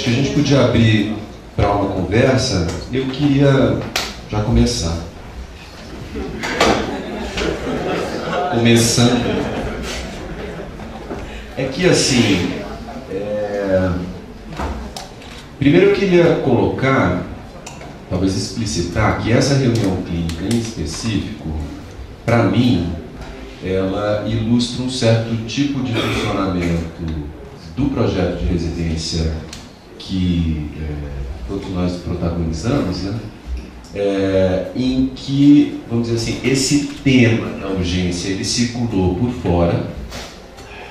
acho que a gente podia abrir para uma conversa. Eu queria já começar. Começando. É que assim, primeiro eu queria colocar, talvez explicitar, que essa reunião clínica em específico, para mim, ela ilustra um certo tipo de funcionamento do projeto de residência que todos nós protagonizamos, né? Em que, vamos dizer assim, esse tema da urgência, ele circulou por fora,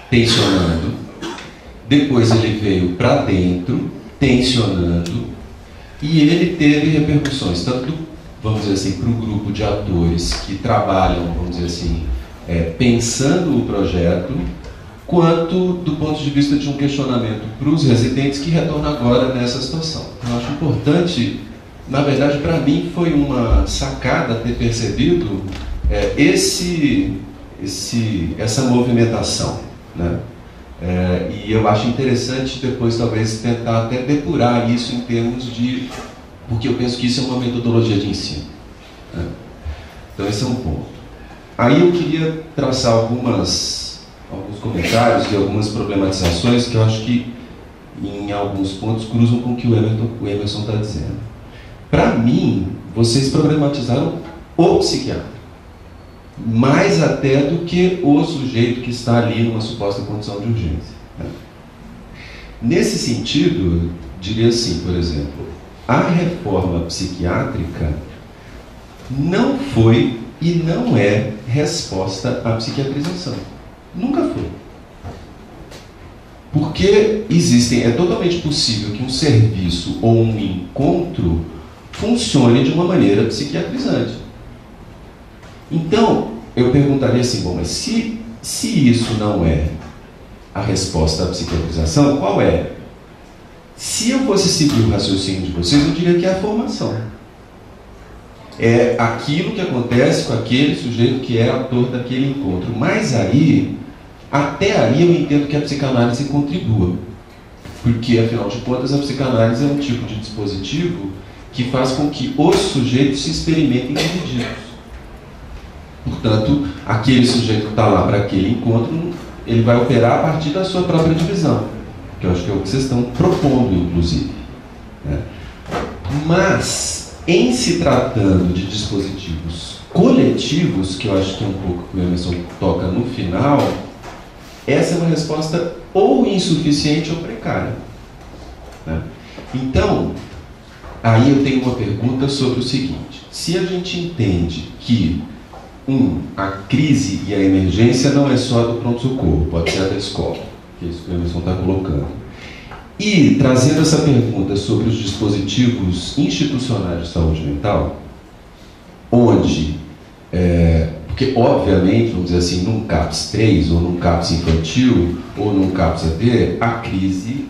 tensionando, depois ele veio para dentro, tensionando, e ele teve repercussões, tanto, vamos dizer assim, para o grupo de atores que trabalham, vamos dizer assim, pensando o projeto, quanto do ponto de vista de um questionamento para os residentes que retornam agora nessa situação. Eu acho importante, na verdade, para mim foi uma sacada ter percebido essa movimentação, né? E eu acho interessante depois talvez tentar até depurar isso em termos de... porque eu penso que isso é uma metodologia de ensino, né? Então esse é um ponto. Aí eu queria traçar alguns comentários e algumas problematizações que eu acho que em alguns pontos cruzam com o que o Emerson está dizendo. Para mim, vocês problematizaram o psiquiatra, mais até do que o sujeito que está ali numa suposta condição de urgência, né? Nesse sentido, diria assim, por exemplo, a reforma psiquiátrica não foi e não é resposta à psiquiatrização. Nunca foi. Porque é totalmente possível que um serviço ou um encontro funcione de uma maneira psiquiatrizante. Então, eu perguntaria assim, bom, mas se isso não é a resposta à psiquiatrização, qual é? Se eu fosse seguir o raciocínio de vocês, eu diria que é a formação. É aquilo que acontece com aquele sujeito que é ator daquele encontro. Mas até aí eu entendo que a psicanálise contribua. Porque, afinal de contas, a psicanálise é um tipo de dispositivo que faz com que os sujeitos se experimentem divididos. Portanto, aquele sujeito que está lá para aquele encontro, ele vai operar a partir da sua própria divisão, que eu acho que é o que vocês estão propondo, inclusive, né? Mas, em se tratando de dispositivos coletivos, que eu acho que é um pouco que o Emerson toca no final, essa é uma resposta ou insuficiente ou precária, né? Então, aí eu tenho uma pergunta sobre o seguinte: se a gente entende que a crise e a emergência não é só do pronto-socorro, pode ser da escola, que é isso que o Emerson está colocando, e trazendo essa pergunta sobre os dispositivos institucionais de saúde mental, onde, porque obviamente, vamos dizer assim, num CAPS 3, ou num CAPS infantil, ou num CAPS AD, a crise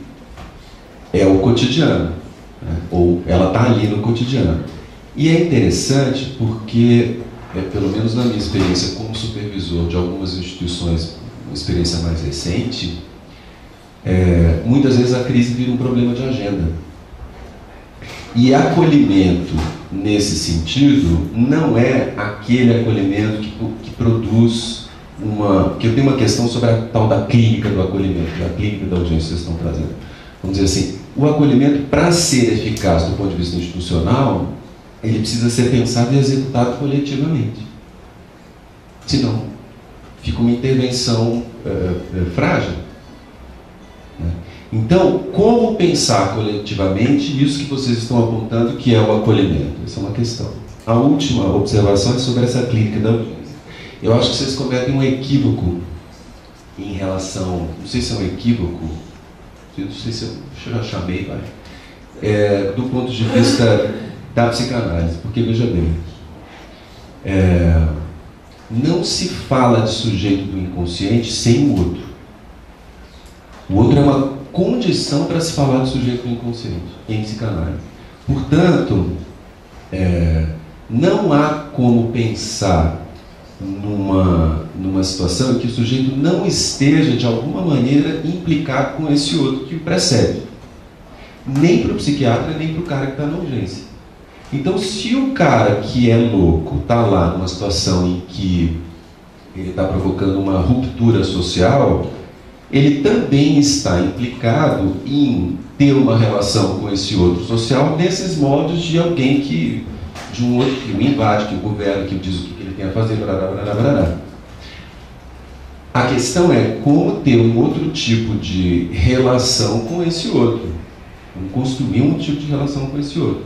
é o cotidiano, né? Ou ela está ali no cotidiano. E é interessante porque, pelo menos na minha experiência como supervisor de algumas instituições, uma experiência mais recente, muitas vezes a crise vira um problema de agenda. E acolhimento, nesse sentido, não é aquele acolhimento que produz que eu tenho uma questão sobre a tal da clínica do acolhimento, da clínica da urgência que vocês estão trazendo. Vamos dizer assim, o acolhimento, para ser eficaz do ponto de vista institucional, ele precisa ser pensado e executado coletivamente. Senão, fica uma intervenção frágil, né? Então, como pensar coletivamente isso que vocês estão apontando que é o acolhimento? Essa é uma questão. A última observação é sobre essa clínica da urgência. Eu acho que vocês cometem um equívoco em relação... Não sei se é um equívoco, não sei se eu já chamei, do ponto de vista da psicanálise, porque, veja bem, não se fala de sujeito do inconsciente sem o outro. O outro é uma condição para se falar de sujeito do inconsciente em psicanálise. Portanto, não há como pensar numa situação em que o sujeito não esteja, de alguma maneira, implicado com esse outro que o precede. nem para o psiquiatra, nem para o cara que está na urgência. Então, se o cara que é louco está lá numa situação em que ele está provocando uma ruptura social, ele também está implicado em ter uma relação com esse outro social nesses modos de alguém que, de um outro que o invade, que o governa, que diz o que ele tem a fazer, blá, blá, blá, blá, blá. A questão é como ter um outro tipo de relação com esse outro. Como construir um tipo de relação com esse outro.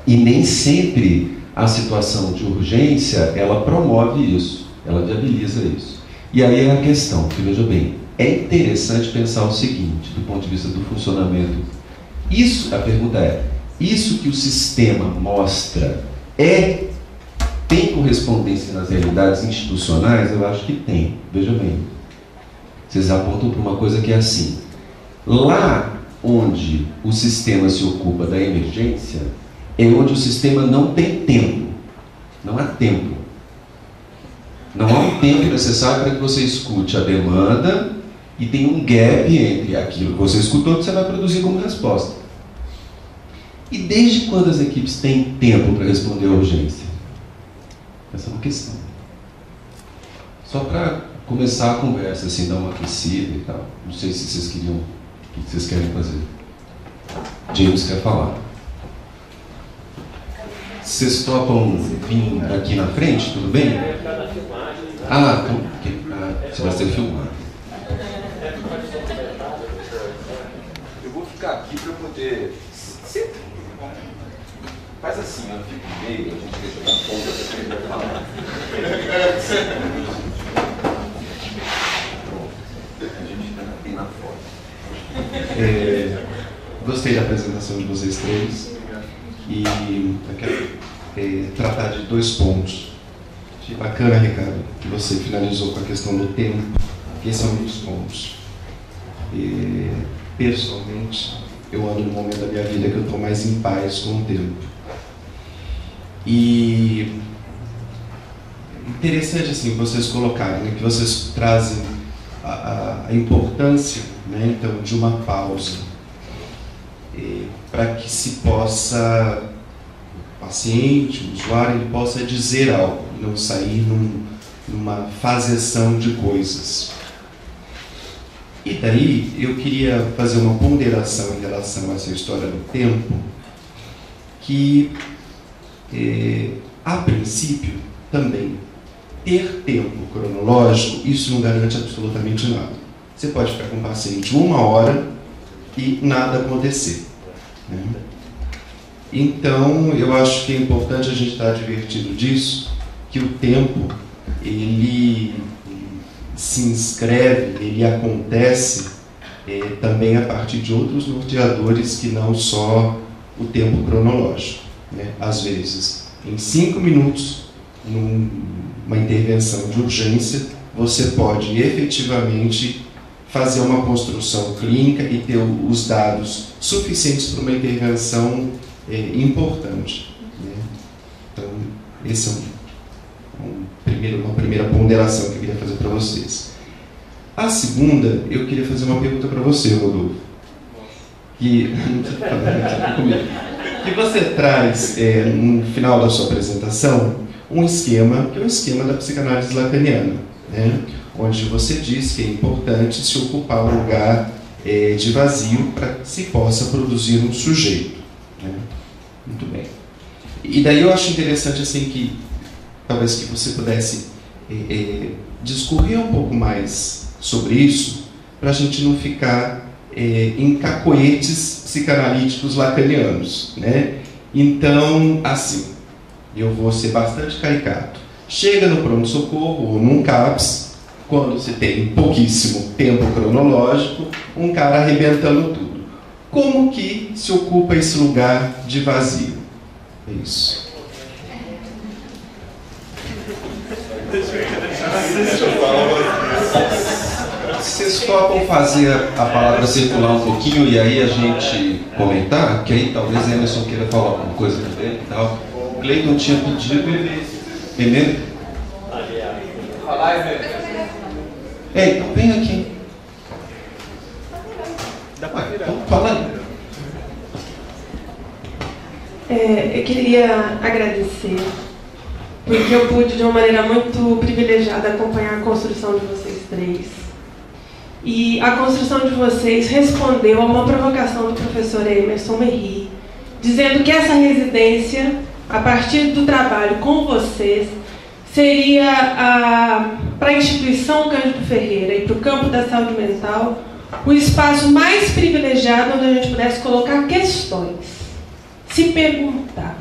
E nem sempre a situação de urgência, ela promove isso, ela viabiliza isso. E aí é a questão, que veja bem, é interessante pensar o seguinte, do ponto de vista do funcionamento. Isso, a pergunta é, isso que o sistema mostra tem correspondência nas realidades institucionais? Eu acho que tem. Veja bem. Vocês apontam para uma coisa que é assim. Lá onde o sistema se ocupa da emergência, é onde o sistema não tem tempo. Não há tempo. Não há um tempo necessário para que você escute a demanda e tem um gap entre aquilo que você escutou que você vai produzir como resposta. E desde quando as equipes têm tempo para responder à urgência? Essa é uma questão. Só para começar a conversa, assim, dar uma aquecida e tal. Não sei se vocês queriam, o que vocês querem fazer. James quer falar. Vocês topam vir aqui na frente, tudo bem? Ah, então, você vai ser filmado. Eu vou ficar aqui para poder... Faz assim, ó, fica no meio, a gente deixa na ponta para quem vai falar. Pronto. A gente fica bem na foto. Gostei da apresentação de vocês três. E eu quero tratar de 2 pontos. Achei bacana, Ricardo, que você finalizou com a questão do tempo, que esse é um dos pontos. Pessoalmente, eu ando no momento da minha vida que eu estou mais em paz com o tempo. E interessante assim vocês colocarem, né, que vocês trazem a importância, né, então, de uma pausa, para que se possa, o paciente, o usuário, ele possa dizer algo, não sair numa fazeção de coisas. E daí eu queria fazer uma ponderação em relação a essa história do tempo, que a princípio também ter tempo cronológico, isso não garante absolutamente nada. Você pode ficar com o paciente 1 hora e nada acontecer, né? Então eu acho que é importante a gente estar advertido disso, que o tempo ele se inscreve, ele acontece também a partir de outros norteadores que não só o tempo cronológico, né? Às vezes, em 5 minutos, numa intervenção de urgência, você pode efetivamente fazer uma construção clínica e ter os dados suficientes para uma intervenção importante, né? Então, esse é uma primeira ponderação que eu queria fazer para vocês. A segunda, eu queria fazer uma pergunta para você, Rodolfo. Que você traz, no final da sua apresentação, um esquema, que é o esquema da psicanálise lacaniana, né? Onde você diz que é importante se ocupar um lugar de vazio para que se possa produzir um sujeito, né? Muito bem. E daí eu acho interessante assim que talvez que você pudesse discorrer um pouco mais sobre isso, para a gente não ficar em cacoetes psicanalíticos lacanianos, né? Então, assim, eu vou ser bastante caricato. Chega no pronto-socorro ou num CAPS, quando se tem pouquíssimo tempo cronológico, um cara arrebentando tudo. Como que se ocupa esse lugar de vazio? É isso. Vocês topam fazer a palavra circular um pouquinho e aí a gente comentar? Que aí talvez a Emerson queira falar alguma coisa também e tal. O Cleiton tinha pedido, ele... Então vem aqui. Então fala aí. Eu queria agradecer, porque eu pude, de uma maneira muito privilegiada, acompanhar a construção de vocês três. E a construção de vocês respondeu a uma provocação do professor Emerson Merri, dizendo que essa residência, a partir do trabalho com vocês, seria para a instituição Cândido Ferreira e para o campo da saúde mental o espaço mais privilegiado onde a gente pudesse colocar questões, se perguntar,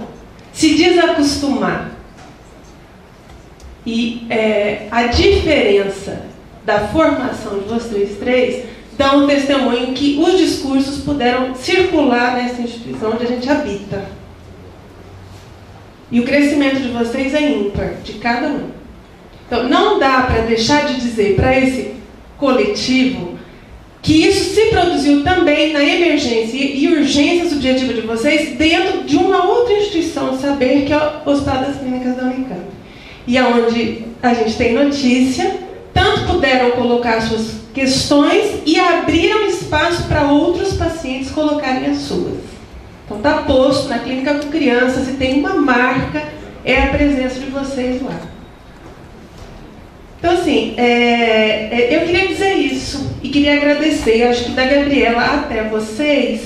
se desacostumar. E a diferença da formação de vocês três dá um testemunho que os discursos puderam circular nessa instituição onde a gente habita. E o crescimento de vocês é ímpar, de cada um. Então, não dá para deixar de dizer para esse coletivo que isso se produziu também na emergência e urgência subjetiva de vocês dentro de uma outra instituição de saber, que é o Hospital das Clínicas da Unicamp. E aonde a gente tem notícia, tanto puderam colocar suas questões e abriram espaço para outros pacientes colocarem as suas. Então está posto na clínica com criança, se tem uma marca, é a presença de vocês lá. Então, assim, eu queria dizer isso e queria agradecer, acho que da Gabriela até vocês,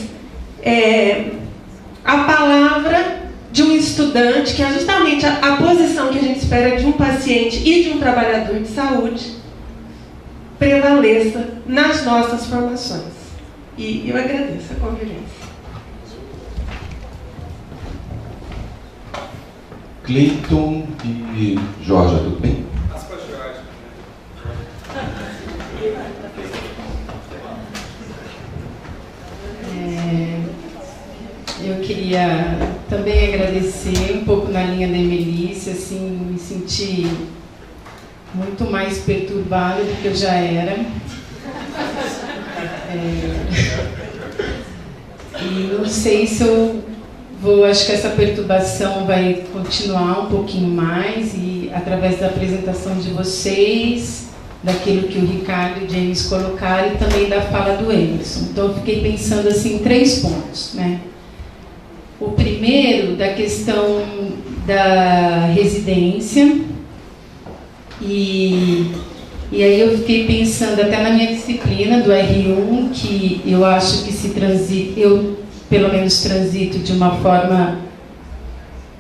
a palavra de um estudante, que é justamente a posição que a gente espera de um paciente e de um trabalhador de saúde, prevaleça nas nossas formações. E eu agradeço a convivência. Cleiton e Jorge, tudo bem? Eu queria também agradecer, um pouco na linha da Emelícia, assim, me senti muito mais perturbada do que eu já era. E não sei se eu vou, acho que essa perturbação vai continuar um pouquinho mais, e através da apresentação de vocês, daquilo que o Ricardo e o James colocaram, e também da fala do Emerson. Então eu fiquei pensando assim em 3 pontos, né? O primeiro, da questão da residência, e aí eu fiquei pensando até na minha disciplina do R1, que eu acho que eu pelo menos transito de uma forma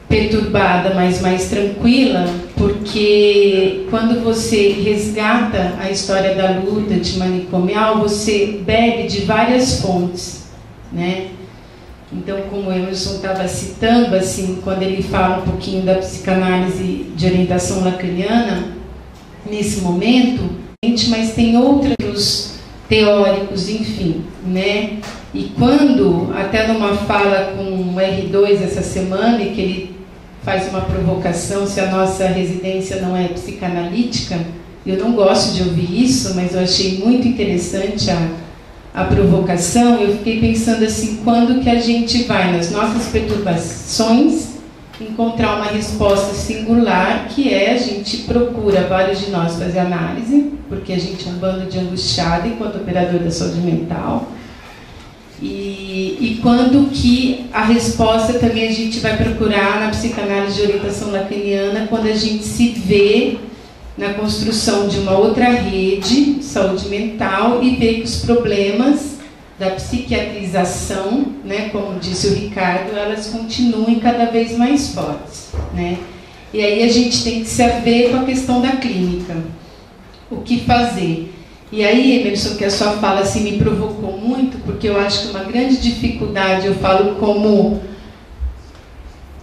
perturbada, mas mais tranquila, porque quando você resgata a história da luta antimanicomial, você bebe de várias fontes, né? Então, como o Emerson estava citando, assim, quando ele fala um pouquinho da psicanálise de orientação lacaniana, nesse momento, mas tem outros teóricos, enfim, né? E quando, até numa fala com o R2 essa semana, que ele faz uma provocação se a nossa residência não é psicanalítica, eu não gosto de ouvir isso, mas eu achei muito interessante a provocação. Eu fiquei pensando assim, quando que a gente vai nas nossas perturbações encontrar uma resposta singular, que é a gente procura, vários de nós, fazer análise, porque a gente é um bando de angustiado enquanto operador da saúde mental, e quando que a resposta também a gente vai procurar na psicanálise de orientação lacaniana, quando a gente se vê na construção de uma outra rede de saúde mental e vê que os problemas da psiquiatrização, né, como disse o Ricardo, elas continuem cada vez mais fortes, né? E aí a gente tem que se haver com a questão da clínica. O que fazer? E aí, Emerson, que a sua fala assim, me provocou muito, porque eu acho que uma grande dificuldade, eu falo como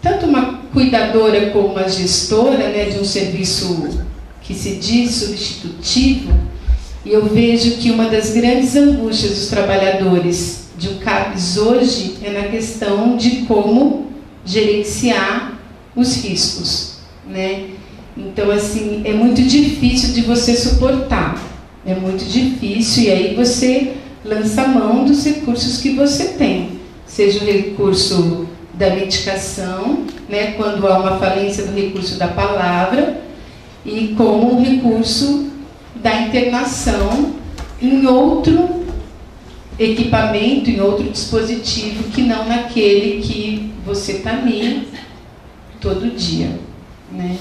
tanto uma cuidadora como uma gestora, né, de um serviço que se diz substitutivo, e eu vejo que uma das grandes angústias dos trabalhadores de um CAPS hoje é na questão de como gerenciar os riscos, né? Então, assim, é muito difícil de você suportar, é muito difícil, e aí você lança a mão dos recursos que você tem, seja o recurso da medicação, né, quando há uma falência do recurso da palavra, e como o recurso da internação em outro equipamento, em outro dispositivo, que não naquele que você caminha todo dia, né?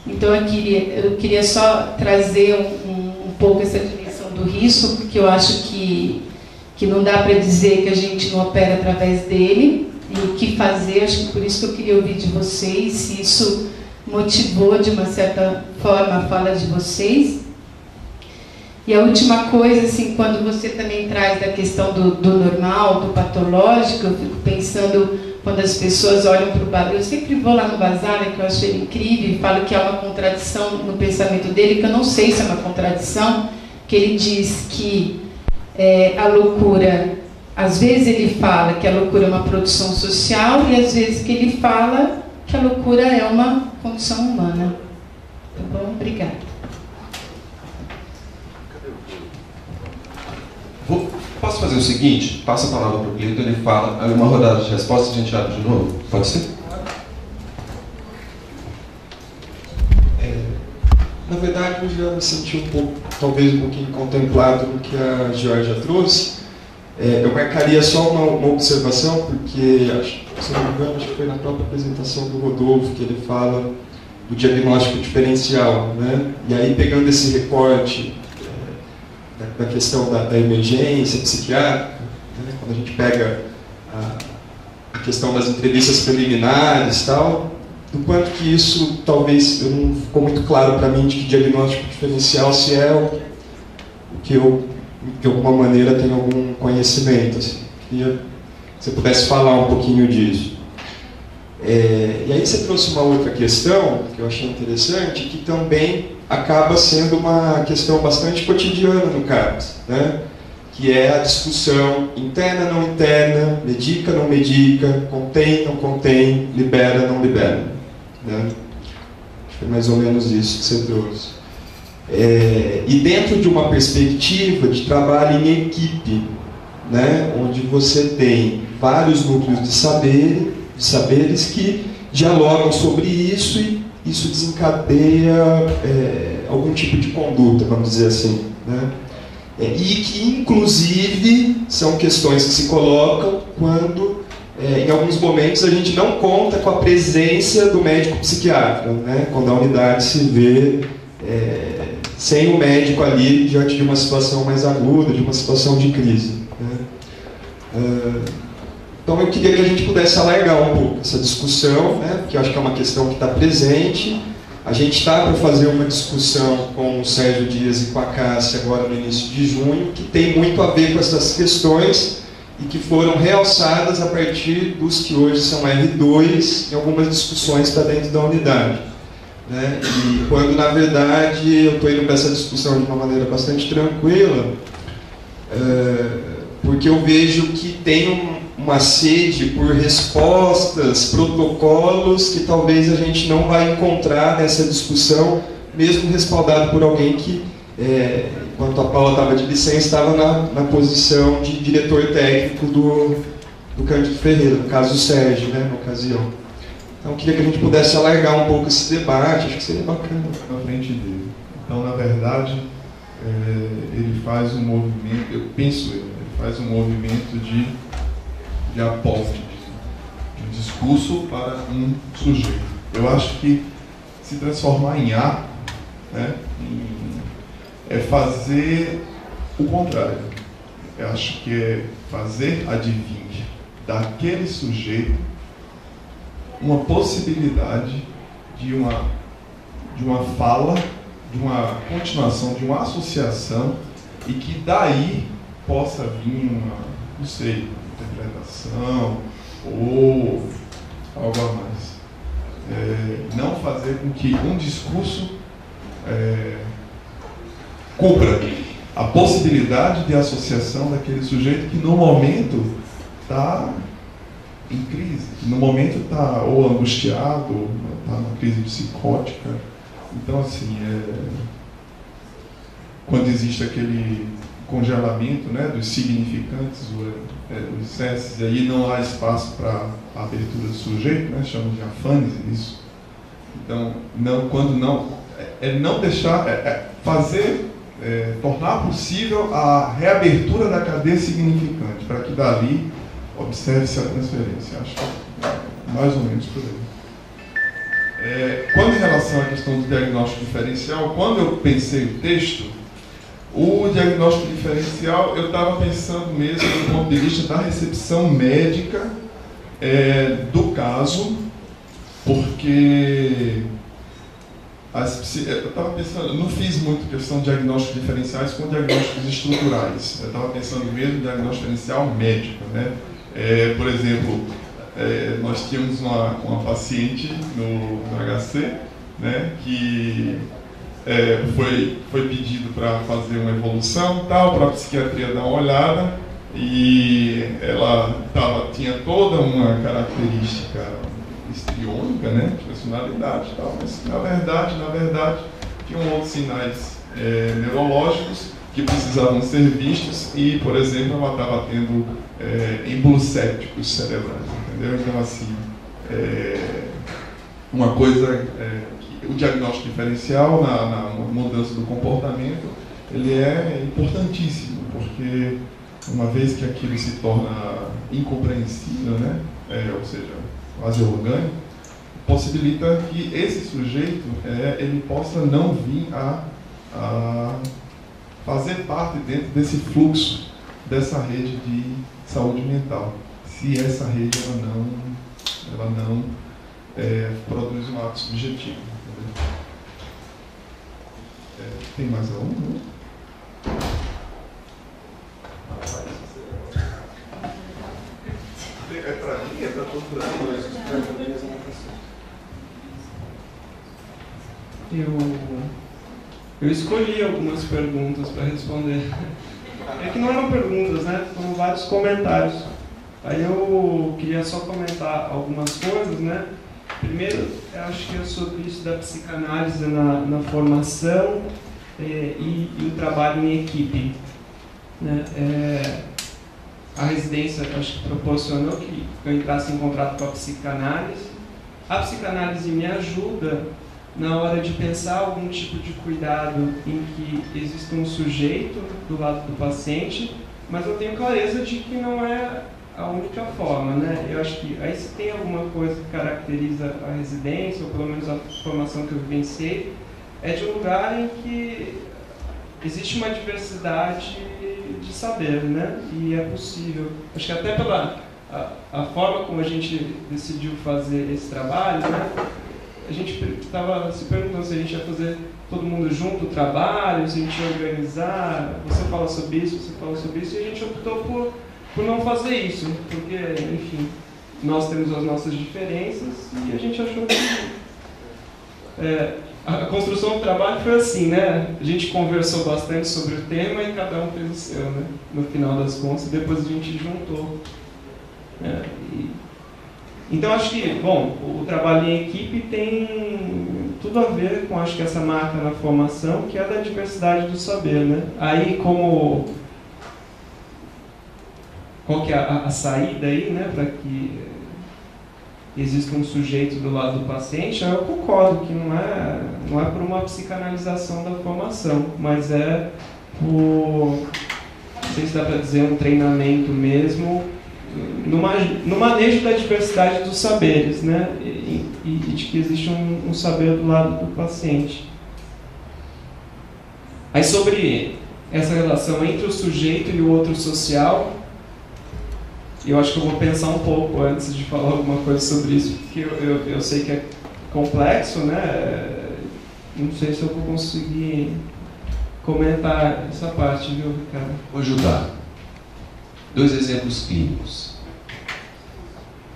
Então eu queria só trazer um pouco essa dimensão do risco, porque eu acho que não dá para dizer que a gente não opera através dele, e o que fazer. Acho que por isso que eu queria ouvir de vocês, se isso motivou de uma certa forma a fala de vocês. E a última coisa, assim, quando você também traz da questão do normal, do patológico, eu fico pensando, quando as pessoas olham para o barulho, eu sempre vou lá no Basara, que eu acho ele incrível, e falo que há uma contradição no pensamento dele, que eu não sei se é uma contradição, que ele diz que a loucura, às vezes ele fala que a loucura é uma produção social, e às vezes que ele fala que a loucura é uma condição humana. Tá bom? Obrigada. Posso fazer o seguinte? Passa a palavra para o Cleiton, ele fala, aí uma rodada de respostas e a gente abre de novo? Pode ser? Na verdade, eu já me senti um pouco, talvez um pouquinho contemplado no que a Georgia trouxe. Eu marcaria só uma observação, porque, se não me engano, acho que foi na própria apresentação do Rodolfo que ele fala do diagnóstico diferencial, né? E aí, pegando esse recorte da questão da emergência psiquiátrica, né? Quando a gente pega a questão das entrevistas preliminares e tal, do quanto que isso, talvez, não ficou muito claro para mim de que diagnóstico diferencial se é o que eu, de alguma maneira, tenho algum conhecimento. Assim. Queria que você pudesse falar um pouquinho disso. E aí você trouxe uma outra questão, que eu achei interessante, que também acaba sendo uma questão bastante cotidiana no CAPS, né? Que é a discussão interna, não interna, medica, não medica, contém, não contém, libera, não libera. Né? Acho que é mais ou menos isso que você trouxe. E dentro de uma perspectiva de trabalho em equipe, né? Onde você tem vários núcleos de saberes que dialogam sobre isso e isso desencadeia algum tipo de conduta, vamos dizer assim. Né? E que, inclusive, são questões que se colocam quando, em alguns momentos, a gente não conta com a presença do médico psiquiatra, né? Quando a unidade se vê sem o médico ali diante de uma situação mais aguda, de uma situação de crise. Né? Então eu queria que a gente pudesse alargar um pouco essa discussão, né? Porque eu acho que é uma questão que está presente. A gente está para fazer uma discussão com o Sérgio Dias e com a Cássia agora no início de junho, que tem muito a ver com essas questões e que foram realçadas a partir dos que hoje são R2 em algumas discussões para dentro da unidade. Né? E quando, na verdade, eu estou indo para essa discussão de uma maneira bastante tranquila, porque eu vejo que tem uma sede por respostas, protocolos que talvez a gente não vai encontrar nessa discussão, mesmo respaldado por alguém que, enquanto a Paula estava de licença, estava na posição de diretor técnico do Cândido Ferreira, no caso do Sérgio, né, na ocasião. Então eu queria que a gente pudesse alargar um pouco esse debate, acho que seria bacana. Na frente dele. Então, na verdade, ele faz um movimento, eu penso ele faz um movimento de aposta, de discurso para um sujeito. Eu acho que se transformar em ato, né, é fazer o contrário. Eu acho que é fazer advir daquele sujeito uma possibilidade de uma fala, de uma continuação, de uma associação, e que daí possa vir uma, não sei, interpretação ou algo a mais. Não fazer com que um discurso cubra a possibilidade de associação daquele sujeito que no momento está em crise, que no momento está ou angustiado, ou está numa crise psicótica. Então, assim, quando existe aquele congelamento, né, dos significantes, dos cesses, e aí não há espaço para a abertura do sujeito, né, chamamos de afânise isso. Então, quando não deixar, fazer tornar possível a reabertura da cadeia significante, para que dali observe-se a transferência. Acho que é mais ou menos por aí. Quando em relação à questão do diagnóstico diferencial, quando eu pensei o texto, o diagnóstico diferencial eu estava pensando mesmo do ponto de vista da recepção médica do caso, porque eu estava pensando, não fiz muito questão de diagnósticos diferenciais com diagnósticos estruturais. Eu estava pensando mesmo em diagnóstico diferencial médico, né? Por exemplo, nós tínhamos uma paciente no HC, né, que foi pedido para fazer uma evolução tal, para a psiquiatria dar uma olhada, e ela tinha toda uma característica histriônica, né, de personalidade e tal, mas na verdade tinham outros sinais neurológicos que precisavam ser vistos e, por exemplo, ela estava tendo êmbolos sépticos cerebrais, entendeu? Então, assim, uma coisa, o diagnóstico diferencial na mudança do comportamento, ele é importantíssimo, porque uma vez que aquilo se torna incompreensível, né, ou seja, quase orgânico, possibilita que esse sujeito ele possa não vir a fazer parte dentro desse fluxo dessa rede de saúde mental, se essa rede ela não produz um ato subjetivo. Entendeu? Tem mais algum? Né? É para mim? É para todos os brasileiros? Eu escolhi algumas perguntas para responder. É que não eram perguntas, né? Foram vários comentários. Aí eu queria só comentar algumas coisas, né? Primeiro, eu acho que é sobre isso da psicanálise na formação e o trabalho em equipe, né? A residência, acho que proporcionou que eu entrasse em contato com a psicanálise. A psicanálise me ajuda na hora de pensar algum tipo de cuidado em que existe um sujeito do lado do paciente, mas eu tenho clareza de que não é a única forma, né? Eu acho que aí se tem alguma coisa que caracteriza a residência, ou pelo menos a formação que eu vivenciei, é de um lugar em que existe uma diversidade de saber, né? E é possível. Acho que até pela a forma como a gente decidiu fazer esse trabalho, né? A gente estava se perguntando se a gente ia fazer todo mundo junto o trabalho, se a gente ia organizar, você fala sobre isso, você fala sobre isso, e a gente optou por não fazer isso, porque, enfim, nós temos as nossas diferenças e a gente achou que a construção do trabalho foi assim, né? A gente conversou bastante sobre o tema e cada um fez o seu, né? No final das contas, depois a gente juntou. Então acho que, bom, o trabalho em equipe tem tudo a ver com, acho que essa marca na formação, que é da diversidade do saber, né? Aí qual que é a saída aí, né, para que exista um sujeito do lado do paciente? Eu concordo que não é por uma psicanalização da formação, mas é por, não sei se dá para dizer, um treinamento mesmo, no manejo da diversidade dos saberes, né, e de que existe um saber do lado do paciente. Aí sobre essa relação entre o sujeito e o outro social, eu acho que eu vou pensar um pouco antes de falar alguma coisa sobre isso, porque eu sei que é complexo, né? Não sei se eu vou conseguir comentar essa parte, viu, Ricardo? Vou ajudar. 2 exemplos clínicos.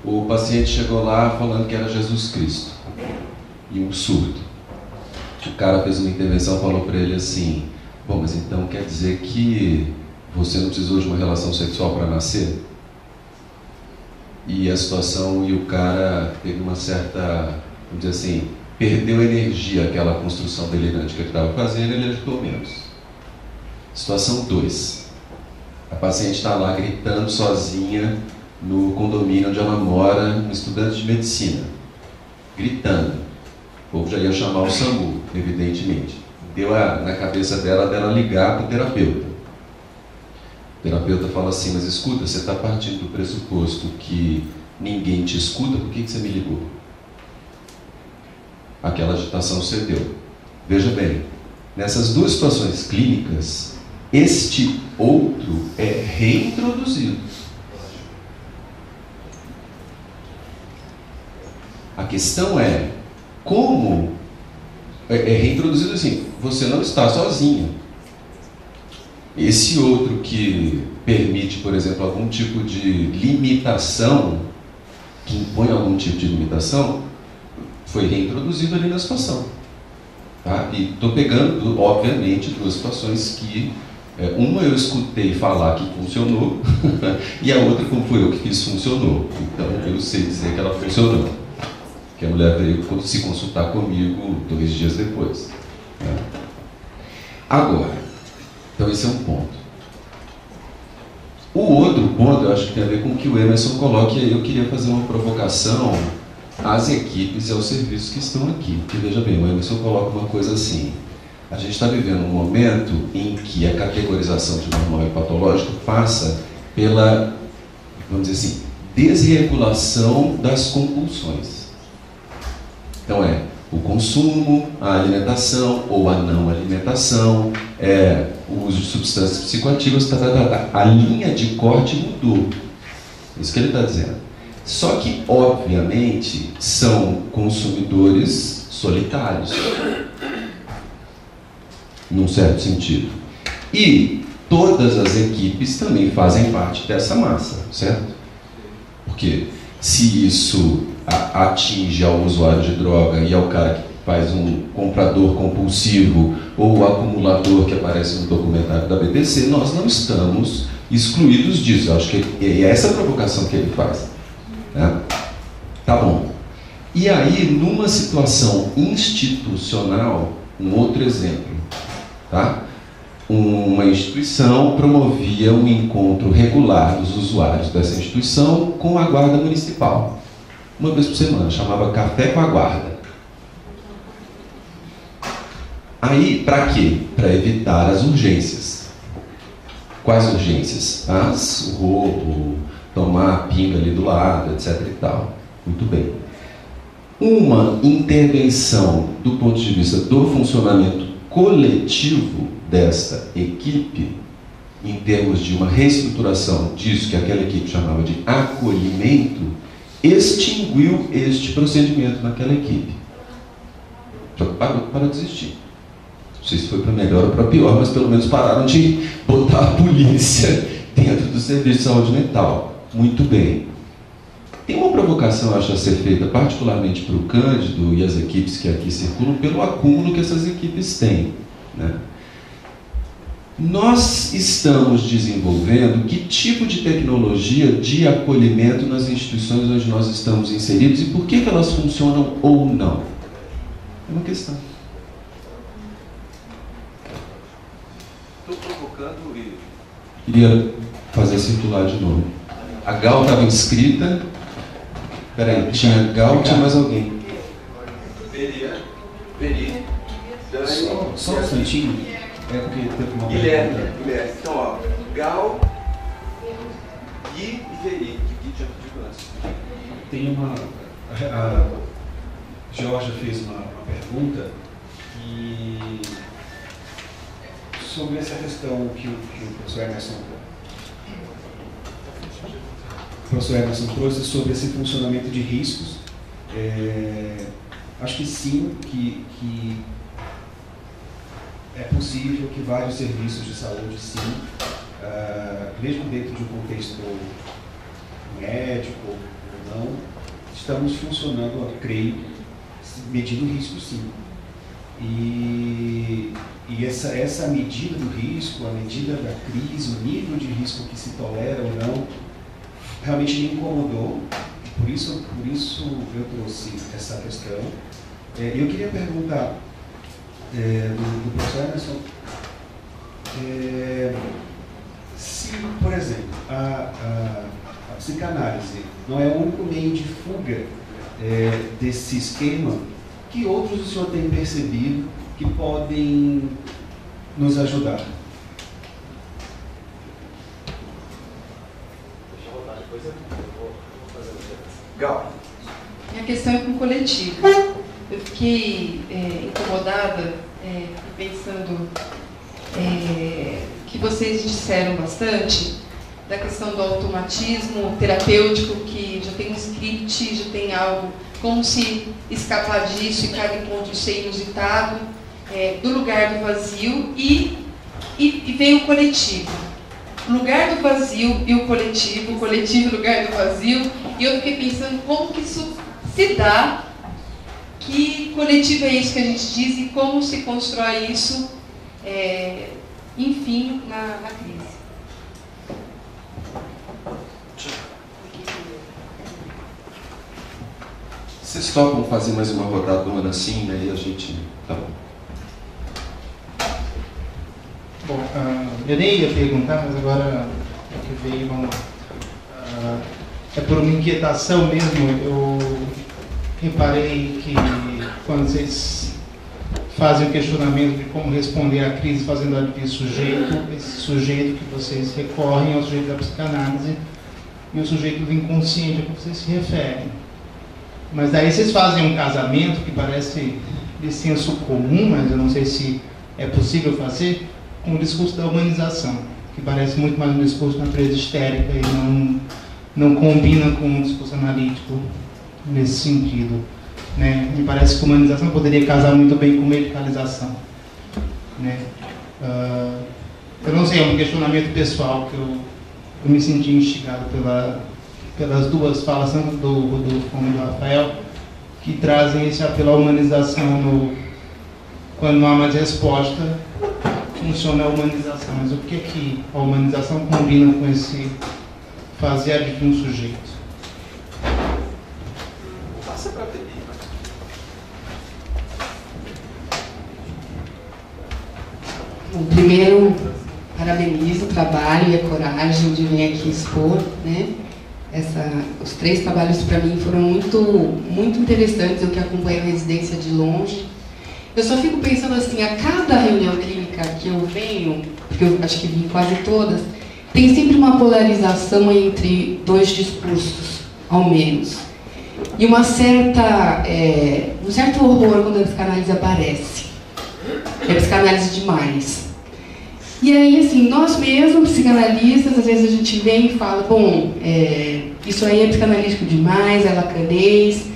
O paciente chegou lá falando que era Jesus Cristo, e um surdo. O cara fez uma intervenção e falou para ele assim: bom, mas então quer dizer que você não precisou de uma relação sexual para nascer? E a situação, e o cara teve uma certa, vamos dizer assim, perdeu energia, aquela construção delirante que ele estava fazendo, ele agitou menos. Situação 2. A paciente está lá gritando sozinha no condomínio onde ela mora, um estudante de medicina. Gritando. O povo já ia chamar o SAMU, evidentemente. deu na cabeça dela ligar para o terapeuta. O terapeuta fala assim, mas escuta, você está partindo do pressuposto que ninguém te escuta, por que você me ligou? Aquela agitação cedeu. Veja bem, nessas duas situações clínicas, este outro é reintroduzido. A questão é, como é reintroduzido assim, você não está sozinho. Esse outro que permite, por exemplo, algum tipo de limitação, que impõe algum tipo de limitação, foi reintroduzido ali na situação. Tá? E estou pegando, obviamente, duas situações que uma eu escutei falar que funcionou e a outra, como foi eu que fiz, funcionou. Então eu sei dizer que ela funcionou. Que a mulher veio se consultar comigo 2 dias depois. Né? Agora, então esse é um ponto. O outro ponto, eu acho que tem a ver com o que o Emerson coloca, e aí eu queria fazer uma provocação às equipes e aos serviços que estão aqui. Porque veja bem, o Emerson coloca uma coisa assim, a gente está vivendo um momento em que a categorização de normal e patológico passa pela, vamos dizer assim, desregulação das compulsões. Então o consumo, a alimentação ou a não alimentação, o uso de substâncias psicoativas, a linha de corte mudou. Isso que ele está dizendo. Só que, obviamente, são consumidores solitários, num certo sentido. E todas as equipes também fazem parte dessa massa, certo? Porque se isso atinge ao usuário de droga e ao cara que faz um comprador compulsivo ou o acumulador que aparece no documentário da BBC, nós não estamos excluídos disso. Eu acho que é essa a provocação que ele faz. Né? Tá bom. E aí, numa situação institucional, um outro exemplo. Tá? Uma instituição promovia um encontro regular dos usuários dessa instituição com a guarda municipal. Uma vez por semana, chamava Café com a Guarda. Aí, para quê? Para evitar as urgências. Quais urgências? O roubo, tomar a pinga ali do lado, etc. e tal. Muito bem. Uma intervenção do ponto de vista do funcionamento coletivo desta equipe, em termos de uma reestruturação disso que aquela equipe chamava de acolhimento, extinguiu este procedimento naquela equipe. Só que parou para desistir. Não sei se foi para melhor ou para pior, mas pelo menos pararam de botar a polícia dentro do serviço de saúde mental. Muito bem. Tem uma provocação, acho, a ser feita particularmente para o Cândido e as equipes que aqui circulam, pelo acúmulo que essas equipes têm. Né? Nós estamos desenvolvendo que tipo de tecnologia de acolhimento nas instituições onde nós estamos inseridos e por que elas funcionam ou não? É uma questão. Estou provocando e... Queria fazer circular de novo. A Gal estava inscrita. Peraí, tinha Gal, tinha mais alguém. Veri. Só um instantinho. É porque teve uma Guilherme. Então, ó, Gal, Gui e Veri. Gui tinha pedido antes. Tem uma... A Georgia fez uma pergunta e sobre essa questão que o professor Emerson trouxe sobre esse funcionamento de riscos. Acho que sim, que é possível que vários serviços de saúde, sim, mesmo dentro de um contexto médico ou não, estamos funcionando, eu creio, medindo o risco, sim. E essa medida do risco, a medida da crise, o nível de risco que se tolera ou não, realmente me incomodou. Por isso eu trouxe essa questão. Eu queria perguntar do professor Emerson se, por exemplo, a psicanálise não é o único meio de fuga desse esquema, que outros o senhor tem percebido que podem nos ajudar? Gal. Minha questão é com o coletivo. Eu fiquei incomodada pensando que vocês disseram bastante da questão do automatismo terapêutico, que já tem um script, já tem algo, como se escapar disso e cada encontro ser inusitado, do lugar do vazio e vem o coletivo. O lugar do vazio e o coletivo e o lugar do vazio, e eu fiquei pensando como que isso se dá, que coletivo é isso que a gente diz e como se constrói isso, enfim, na crise. Vocês topam fazer mais uma rodadona assim, aí a gente... Tá bom. Bom, eu nem ia perguntar, mas agora que veio, vamos lá. É por uma inquietação mesmo. Eu reparei que quando vocês fazem o questionamento de como responder à crise fazendo a de sujeito, esse sujeito que vocês recorrem é o sujeito da psicanálise e o sujeito do inconsciente a que vocês se referem. Mas daí vocês fazem um casamento que parece de senso comum, mas eu não sei se é possível fazer, com o discurso da humanização, que parece muito mais um discurso de natureza histérica e não combina com um discurso analítico nesse sentido. Né? Me parece que a humanização poderia casar muito bem com medicalização. Né? Eu não sei, é um questionamento pessoal que eu me senti instigado pelas duas falas, tanto do Rodolfo como do Rafael, que trazem esse apelo à humanização quando não há mais resposta, funciona a humanização. Mas o que a humanização combina com esse fazer de um sujeito? Passa para ver. Bom, primeiro, parabenizo o trabalho e a coragem de vir aqui expor, né? Os 3 trabalhos para mim foram muito interessantes, eu que acompanho a residência de longe. Eu só fico pensando assim, a cada reunião clínica que eu venho, porque eu acho que vim quase todas, tem sempre uma polarização entre 2 discursos, ao menos. E um certo horror quando a psicanálise aparece. É psicanálise demais. E aí, assim, nós mesmos, psicanalistas, às vezes a gente vem e fala, bom, isso aí é psicanalítico demais, é lacanês.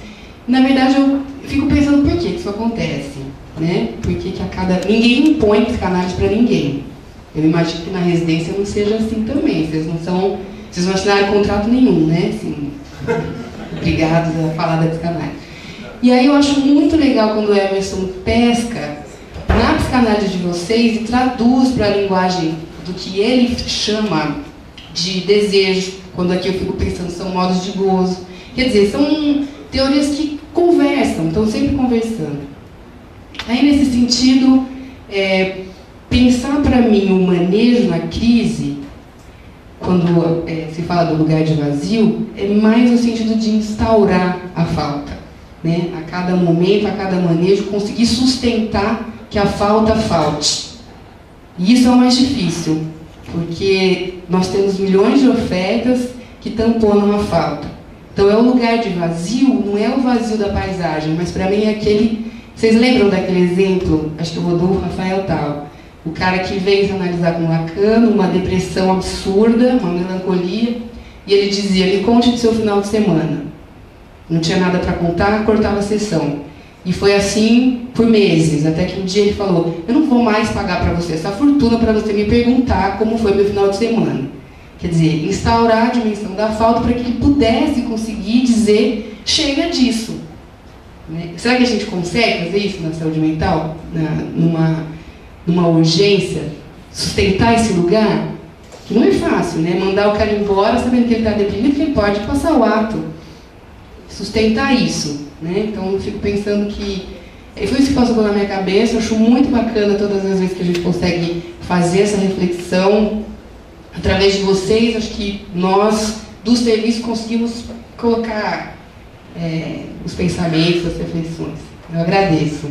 Na verdade, eu fico pensando por que isso acontece, né? Por que ninguém impõe psicanálise para ninguém. Eu imagino que na residência não seja assim também. Vocês não assinaram contrato nenhum, né? Assim, obrigados a falar da psicanálise. E aí eu acho muito legal quando o Emerson pesca na psicanálise de vocês e traduz para a linguagem do que ele chama de desejo, quando aqui eu fico pensando são modos de gozo. Quer dizer, são teorias que conversam, estão sempre conversando. Aí, nesse sentido, pensar para mim o manejo na crise, quando se fala do lugar de vazio, é mais no sentido de instaurar a falta. Né? A cada momento, a cada manejo, conseguir sustentar que a falta falte. E isso é o mais difícil, porque nós temos milhões de ofertas que tamponam a falta. Então é o lugar de vazio, não é o vazio da paisagem, mas para mim é aquele... Vocês lembram daquele exemplo? Acho que o Rodolfo, Rafael tal. O cara que veio se analisar com Lacan, uma depressão absurda, uma melancolia, e ele dizia, me conte do seu final de semana. Não tinha nada para contar, cortava a sessão. E foi assim por meses, até que um dia ele falou, eu não vou mais pagar para você essa fortuna para você me perguntar como foi meu final de semana. Quer dizer, instaurar a dimensão da falta para que ele pudesse conseguir dizer, chega disso. Né? Será que a gente consegue fazer isso na saúde mental? Numa urgência? Sustentar esse lugar? Que não é fácil, né? Mandar o cara embora sabendo que ele está deprimido, que ele pode passar o ato. Sustentar isso. Né? Então eu fico pensando que foi isso que passou na minha cabeça. Eu acho muito bacana todas as vezes que a gente consegue fazer essa reflexão através de vocês. Acho que nós do serviço conseguimos colocar os pensamentos, as reflexões. Eu agradeço.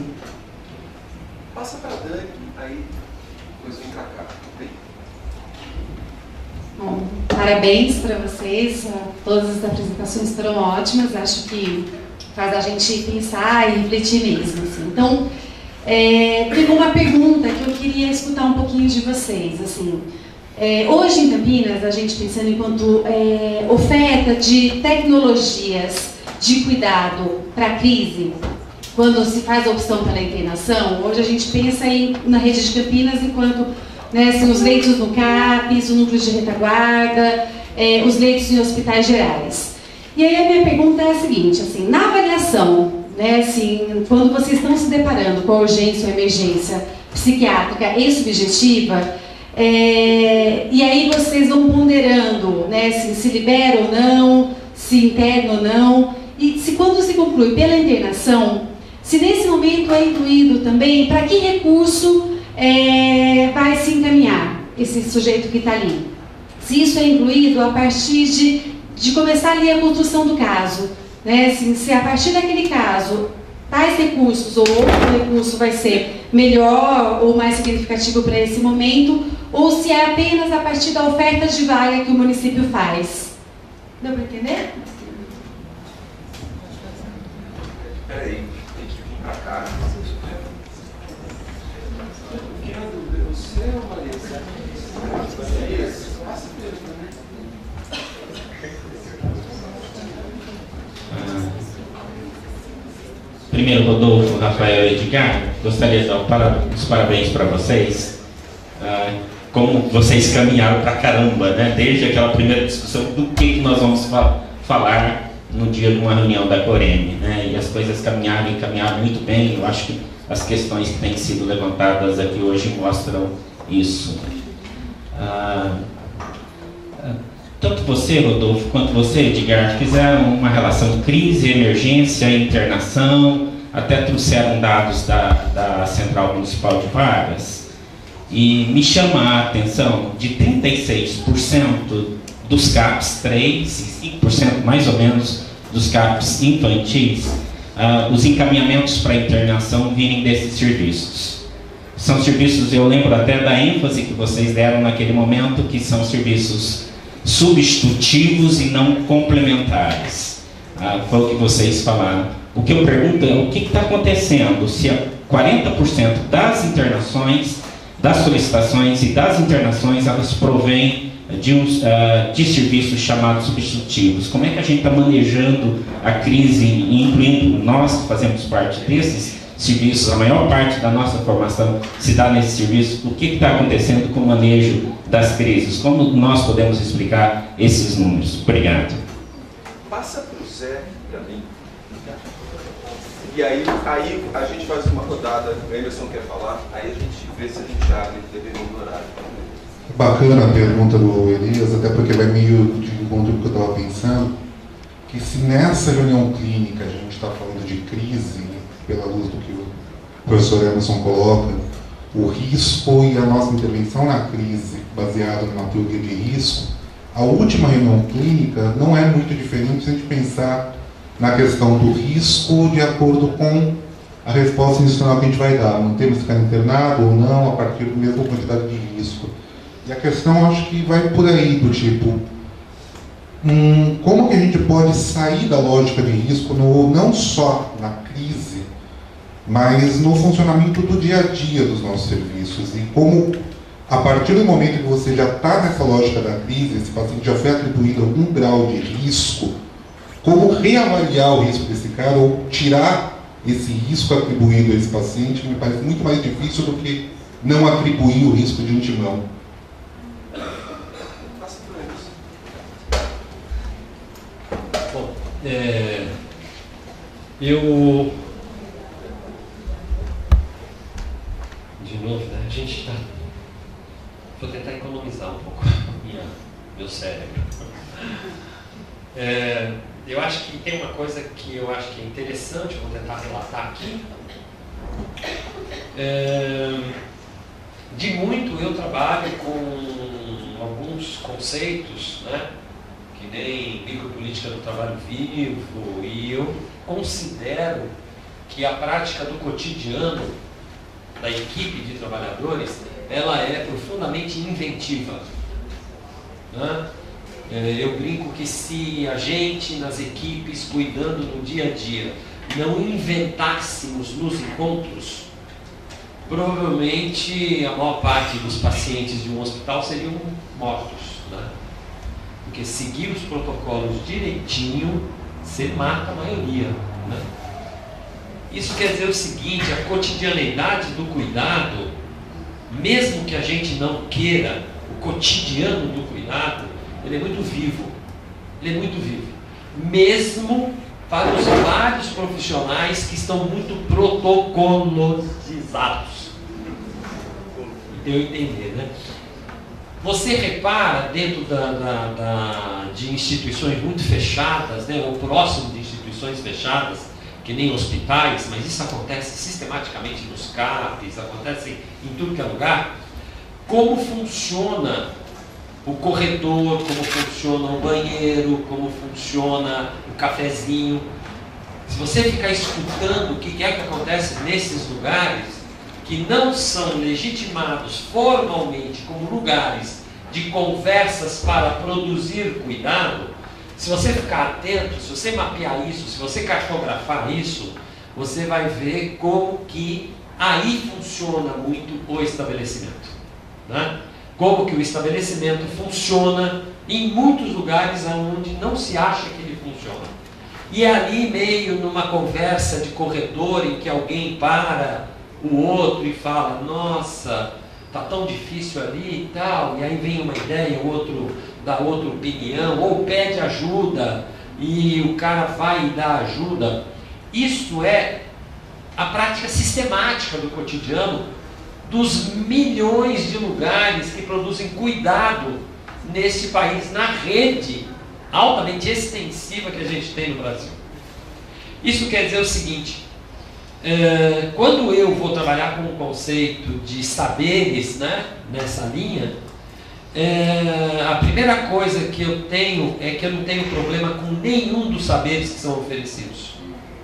Bom, parabéns para vocês, todas as apresentações foram ótimas, acho que faz a gente pensar e refletir mesmo. Assim. Então, tem uma pergunta que eu queria escutar um pouquinho de vocês. Assim, hoje em Campinas, a gente pensando enquanto oferta de tecnologias de cuidado para a crise, quando se faz a opção pela internação, hoje a gente pensa na rede de Campinas enquanto assim, os leitos no CAPES, o núcleo de retaguarda, os leitos em hospitais gerais. E aí a minha pergunta é a seguinte, assim, na avaliação, assim, quando vocês estão se deparando com a urgência ou emergência psiquiátrica e subjetiva, e aí vocês vão ponderando, se libera ou não, se interna ou não, e se quando se conclui pela internação, se nesse momento é incluído também para que recurso vai se encaminhar esse sujeito que está ali. Se isso é incluído a partir de começar ali a construção do caso, se a partir daquele caso tais recursos ou outro recurso vai ser melhor ou mais significativo para esse momento, ou se é apenas a partir da oferta de vaga que o município faz. Deu para entender? Peraí, tem que vir para cá. Primeiro, Rodolfo, Rafael e Edgar, gostaria de dar os parabéns para vocês. Como vocês caminharam para caramba, né? Desde aquela primeira discussão do que nós vamos falar no dia de uma reunião da Coreme, né? E as coisas caminharam muito bem. Eu acho que as questões que têm sido levantadas aqui hoje mostram isso. Tanto você, Rodolfo, quanto você, Edgar, fizeram uma relação crise, emergência, internação, até trouxeram dados da Central Municipal de Vagas, e me chama a atenção de 36% dos CAPs 3 e 5% mais ou menos dos CAPs infantis, os encaminhamentos para internação virem desses serviços. São serviços, eu lembro até da ênfase que vocês deram naquele momento, que são serviços substitutivos e não complementares. Foi o que vocês falaram. O que eu pergunto é o que está acontecendo se 40% das internações, das solicitações e das internações, elas provêm de serviços chamados substitutivos. Como é que a gente está manejando a crise, incluindo nós que fazemos parte desses serviços, a maior parte da nossa formação se dá nesse serviço? O que está acontecendo com o manejo das crises? Como nós podemos explicar esses números? Obrigado. Passa para o Zé para mim. E aí a gente faz uma rodada, o Emerson quer falar, aí a gente vê se a gente abre, dependendo do horário. Bacana a pergunta do Elias, até porque vai meio de encontro com o que eu estava pensando, que se nessa reunião clínica a gente está falando de crise, pela luz do que o professor Emerson coloca, o risco e a nossa intervenção na crise, baseado numa teoria de risco, a última reunião clínica não é muito diferente se a gente pensar na questão do risco de acordo com a resposta institucional que a gente vai dar. Não temos que ficar internado ou não, a partir da mesma quantidade de risco. E a questão, acho que vai por aí, do tipo, como que a gente pode sair da lógica de risco, não só na crise, mas no funcionamento do dia a dia dos nossos serviços, e como, a partir do momento que você já está nessa lógica da crise, esse paciente já foi atribuído algum grau de risco, como reavaliar o risco desse cara, ou tirar esse risco atribuído a esse paciente, me parece muito mais difícil do que não atribuir o risco de antemão. Bom, eu... De novo, né? A gente está... Vou tentar economizar um pouco meu cérebro. Eu acho que tem uma coisa que eu acho que é interessante, vou tentar relatar aqui. De muito eu trabalho com alguns conceitos, né? Que nem micropolítica do trabalho vivo, e eu considero que a prática do cotidiano da equipe de trabalhadores, ela é profundamente inventiva. né? Eu brinco que se a gente, nas equipes, cuidando no dia a dia, não inventássemos nos encontros, provavelmente a maior parte dos pacientes de um hospital seriam mortos, né? Porque seguir os protocolos direitinho, você mata a maioria, né? Isso quer dizer o seguinte: a cotidianeidade do cuidado, mesmo que a gente não queira, o cotidiano do cuidado, ele é muito vivo. Ele é muito vivo. Mesmo para os vários profissionais que estão muito protocolizados. Deu a entender, né? Você repara dentro de instituições muito fechadas, né, ou próximo de instituições fechadas, que nem hospitais, mas isso acontece sistematicamente nos CAPs, acontece em tudo que é lugar, como funciona o corredor, como funciona o banheiro, como funciona o cafezinho. Se você ficar escutando o que é que acontece nesses lugares, que não são legitimados formalmente como lugares de conversas para produzir cuidado, se você ficar atento, se você mapear isso, se você cartografar isso, você vai ver como que aí funciona muito o estabelecimento, né? Como que o estabelecimento funciona em muitos lugares onde não se acha que ele funciona. E é ali meio numa conversa de corredor em que alguém para o outro e fala: nossa, tá tão difícil ali e tal, e aí vem uma ideia, o outro dá outra opinião, ou pede ajuda e o cara vai e dá ajuda. Isso é a prática sistemática do cotidiano dos milhões de lugares que produzem cuidado neste país, na rede altamente extensiva que a gente tem no Brasil. Isso quer dizer o seguinte: quando eu vou trabalhar com o conceito de saberes, né, nessa linha, a primeira coisa que eu tenho é que eu não tenho problema com nenhum dos saberes que são oferecidos.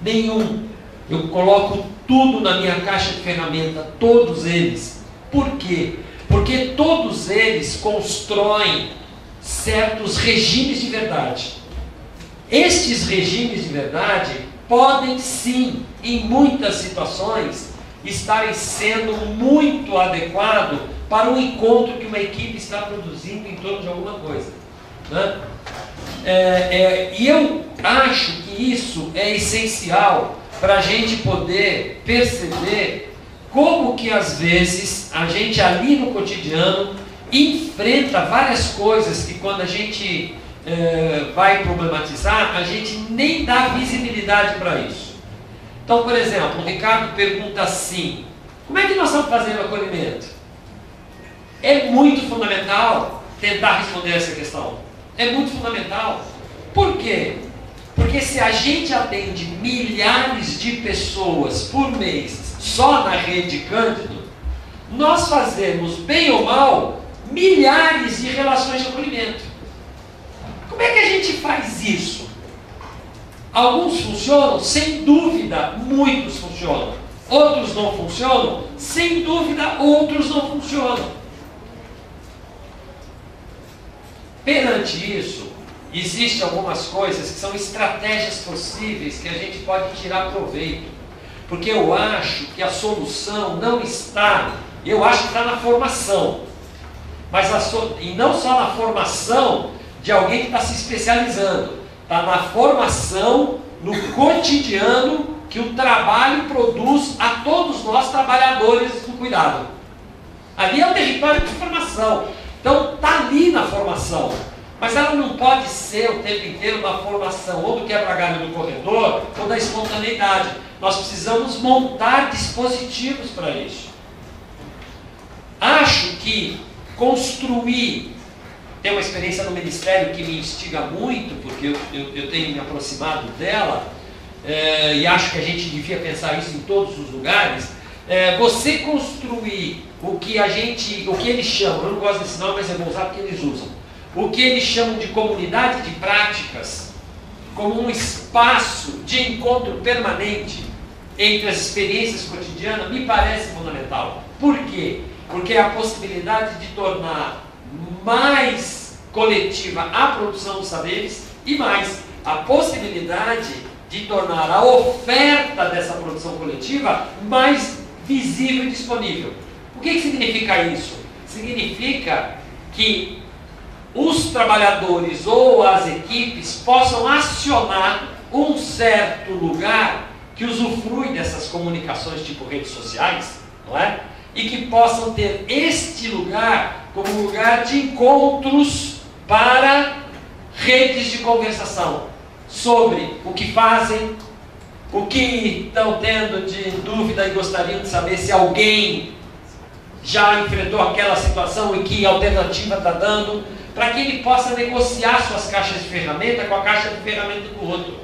Nenhum. Eu coloco tudo na minha caixa de ferramenta, todos eles. Por quê? Porque todos eles constroem certos regimes de verdade. Estes regimes de verdade podem sim, em muitas situações, estarem sendo muito adequados para o encontro que uma equipe está produzindo em torno de alguma coisa, né? E eu acho que isso é essencial para a gente poder perceber como que às vezes a gente ali no cotidiano enfrenta várias coisas que quando a gente vai problematizar, a gente nem dá visibilidade para isso. Então, por exemplo, o Ricardo pergunta assim: como é que nós estamos fazendo o acolhimento? É muito fundamental tentar responder essa questão. É muito fundamental. Por quê? Porque se a gente atende milhares de pessoas por mês só na rede Cândido, nós fazemos, bem ou mal, milhares de relações de acolhimento. Como é que a gente faz isso? Alguns funcionam? Sem dúvida, muitos funcionam. Outros não funcionam? Sem dúvida, outros não funcionam. Perante isso, existem algumas coisas que são estratégias possíveis que a gente pode tirar proveito. Porque eu acho que a solução não está, eu acho que está na formação. Mas e não só na formação de alguém que está se especializando, está na formação, no cotidiano que o trabalho produz a todos nós trabalhadores do cuidado. Ali é o território de formação. Então está ali na formação. Mas ela não pode ser o tempo inteiro na formação ou do quebra-galho do corredor ou da espontaneidade. Nós precisamos montar dispositivos para isso. Acho que construir, tem uma experiência no Ministério que me instiga muito, porque eu tenho me aproximado dela, e acho que a gente devia pensar isso em todos os lugares. Você construir o que eles chamam, eu não gosto desse nome, mas eu vou usar porque eles usam, o que eles chamam de comunidade de práticas, como um espaço de encontro permanente entre as experiências cotidianas, me parece fundamental. Por quê? Porque é a possibilidade de tornar mais coletiva à produção dos saberes e mais, a possibilidade de tornar a oferta dessa produção coletiva mais visível e disponível. O que significa isso? Significa que os trabalhadores ou as equipes possam acionar um certo lugar que usufrui dessas comunicações tipo redes sociais, não é? E que possam ter este lugar como lugar de encontros para redes de conversação sobre o que fazem, o que estão tendo de dúvida e gostariam de saber se alguém já enfrentou aquela situação e que alternativa está dando, para que ele possa negociar suas caixas de ferramenta com a caixa de ferramenta do outro.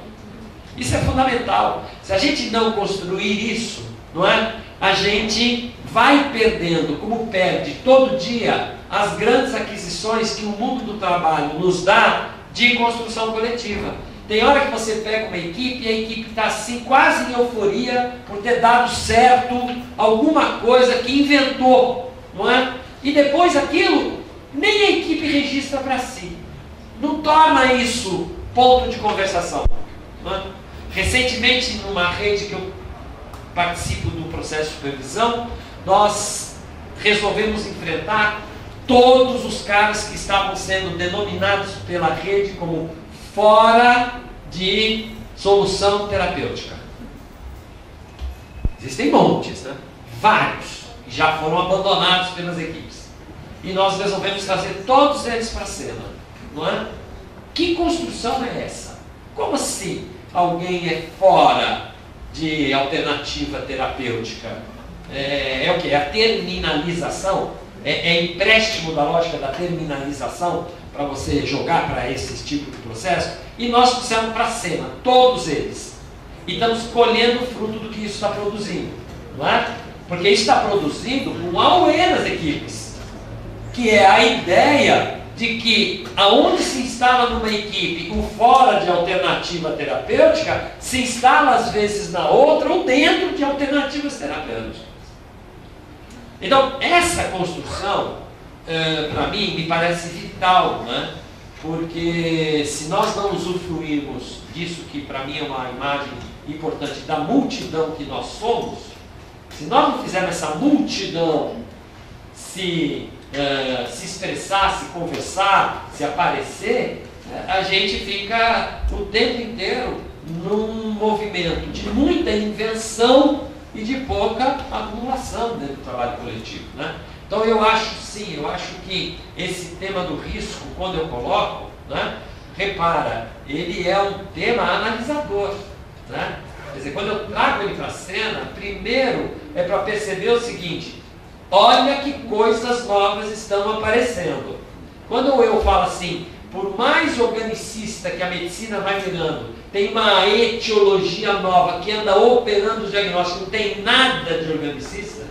Isso é fundamental. Se a gente não construir isso, não é? A gente vai perdendo, como perde todo dia, as grandes aquisições que o mundo do trabalho nos dá de construção coletiva. Tem hora que você pega uma equipe e a equipe está assim, quase em euforia por ter dado certo alguma coisa que inventou, não é? E depois aquilo, nem a equipe registra para si. Não torna isso ponto de conversação. Não é? Recentemente, numa rede que eu participo do processo de supervisão, nós resolvemos enfrentar todos os caras que estavam sendo denominados pela rede como fora de solução terapêutica. Existem montes, né? Vários, que já foram abandonados pelas equipes. E nós resolvemos trazer todos eles para a cena, não é? Que construção é essa? Como assim alguém é fora de alternativa terapêutica? É o que? É a terminalização? É empréstimo da lógica da terminalização para você jogar para esse tipo de processo? E nós trouxemos para a cena, todos eles. E estamos colhendo o fruto do que isso está produzindo, não é? Porque isso está produzindo um auê nas equipes, que é a ideia de que aonde se instala numa equipe o fora de alternativa terapêutica, se instala às vezes na outra ou dentro de alternativas terapêuticas. Então, essa construção, para mim, me parece vital, né? Porque se nós não usufruirmos disso, que para mim é uma imagem importante da multidão que nós somos, se nós não fizermos essa multidão se expressar, se conversar, se aparecer, a gente fica o tempo inteiro num movimento de muita invenção e de pouca acumulação dentro do trabalho coletivo, né? Então eu acho sim, eu acho que esse tema do risco, quando eu coloco, né, repara, ele é um tema analisador, né? Quer dizer, quando eu trago ele para a cena, primeiro é para perceber o seguinte: olha que coisas novas estão aparecendo. Quando eu falo assim, por mais organicista que a medicina vai virando, tem uma etiologia nova que anda operando o diagnóstico, não tem nada de organicista,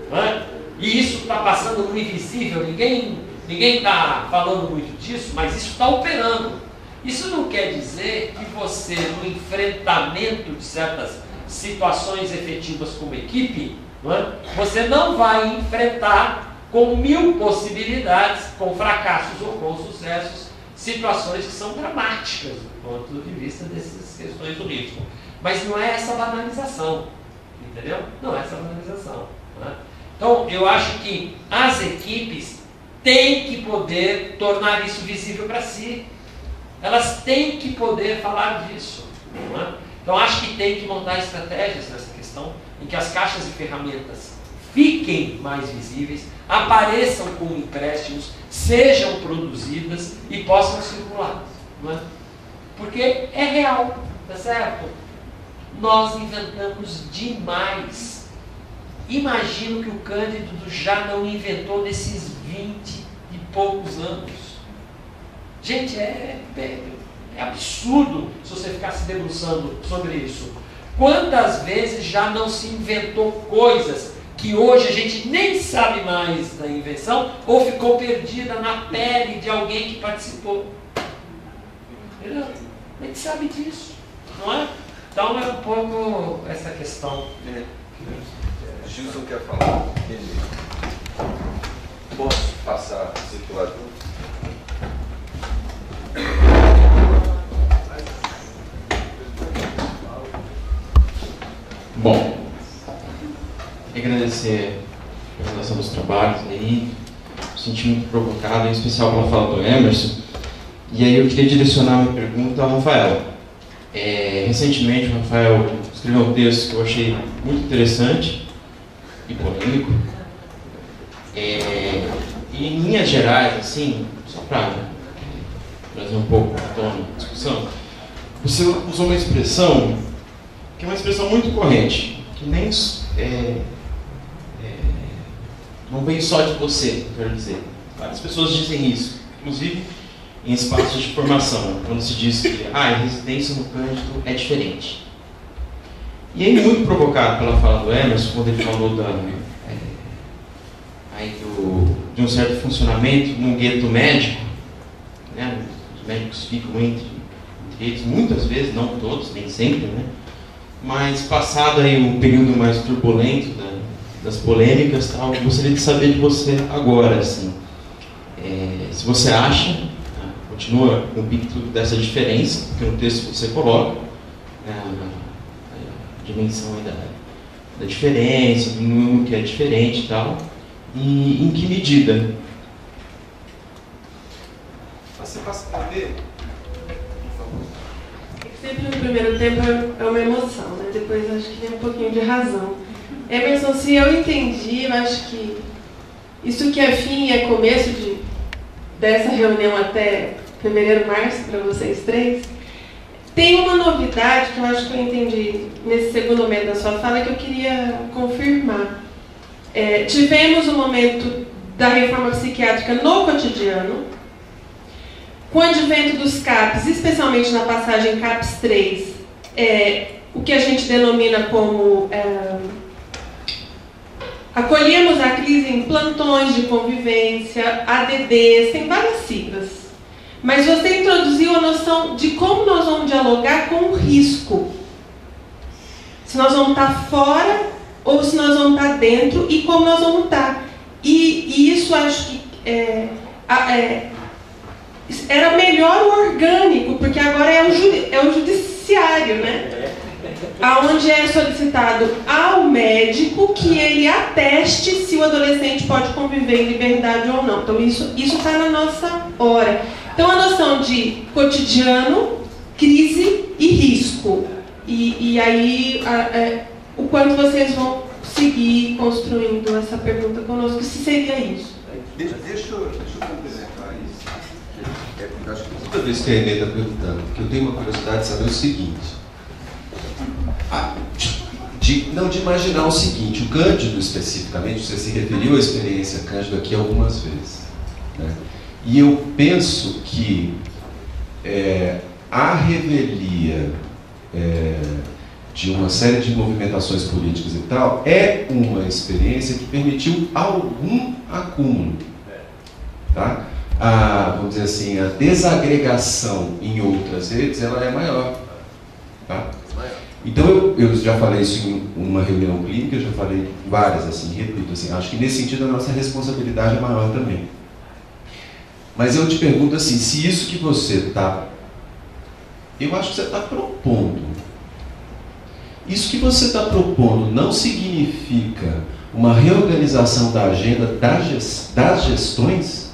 não é? E isso está passando no invisível, ninguém está falando muito disso, mas isso está operando. Isso não quer dizer que você, no enfrentamento de certas situações efetivas como equipe, não é? Você não vai enfrentar com 1000 possibilidades, com fracassos ou com sucessos, situações que são dramáticas do ponto de vista dessas questões do risco. Mas não é essa banalização, entendeu? Não é essa banalização. Não é? Então, eu acho que as equipes têm que poder tornar isso visível para si. Elas têm que poder falar disso. Não é? Então, acho que tem que montar estratégias nessa questão, em que as caixas de ferramentas fiquem mais visíveis, apareçam como empréstimos, sejam produzidas e possam circular. Não é? Porque é real, tá certo? Nós inventamos demais. Imagino que o Cândido já não inventou nesses 20 e poucos anos. Gente, é absurdo se você ficar se debruçando sobre isso. Quantas vezes já não se inventou coisas que hoje a gente nem sabe mais da invenção ou ficou perdida na pele de alguém que participou? Entendeu? A gente sabe disso, não é? Então é um pouco essa questão. Gilson quer falar? Posso passar o circulador? Bom, agradecer a apresentação dos trabalhos aí, me senti muito provocado, em especial pela fala do Emerson. E aí eu queria direcionar minha pergunta ao Rafael. Recentemente o Rafael escreveu um texto que eu achei muito interessante e polêmico. E em linhas gerais, assim, só para trazer um pouco à tona da discussão, você usou uma expressão que é uma expressão muito corrente, que nem não vem só de você, quero dizer. Várias pessoas dizem isso, inclusive em espaços de formação, quando se diz que a residência no Cândido é diferente. E aí, muito provocado pela fala do Emerson, quando ele falou de um certo funcionamento num gueto médico, né? Os médicos ficam entre eles muitas vezes, não todos, nem sempre, né? Mas passado aí um período mais turbulento das polêmicas, tal, eu gostaria de saber de você agora, assim, se você acha, continua com o pico dessa diferença, porque no texto você coloca a dimensão aí da diferença, do número que é diferente e tal, e em que medida? Você passa a ver? Sempre no primeiro tempo é uma emoção, né? Depois acho que tem um pouquinho de razão. Emerson, se eu entendi, eu acho que isso que é fim e é começo dessa reunião até fevereiro, março, para vocês três, tem uma novidade que eu acho que eu entendi nesse segundo momento da sua fala que eu queria confirmar. Tivemos o momento da reforma psiquiátrica no cotidiano, com o advento dos CAPs, especialmente na passagem CAPs 3, o que a gente denomina como acolhemos a crise em plantões de convivência, ADDs, tem várias siglas. Mas você introduziu a noção de como nós vamos dialogar com o risco. Se nós vamos estar fora ou se nós vamos estar dentro e como nós vamos estar. E isso acho que era melhor o orgânico, porque agora é o judiciário, né? Onde é solicitado ao médico que ele ateste se o adolescente pode conviver em liberdade ou não. Então isso está na nossa hora. Então a noção de cotidiano, crise e risco. E aí o quanto vocês vão seguir construindo essa pergunta conosco, se seria isso. Deixa eu complementar isso. Porque eu acho que toda vez que a Inês está perguntando, porque eu tenho uma curiosidade de saber o seguinte. De imaginar o seguinte, o Cândido especificamente, você se referiu à experiência Cândido aqui algumas vezes, né? E eu penso que a revelia de uma série de movimentações políticas e tal é uma experiência que permitiu algum acúmulo, tá? Vamos dizer assim, a desagregação em outras redes ela é maior, tá? Então eu já falei isso em uma reunião clínica, eu já falei várias, assim, repito, assim, acho que nesse sentido a nossa responsabilidade é maior também. Mas eu te pergunto assim, se isso que você está, eu acho que você está propondo, isso que você está propondo não significa uma reorganização da agenda das gestões?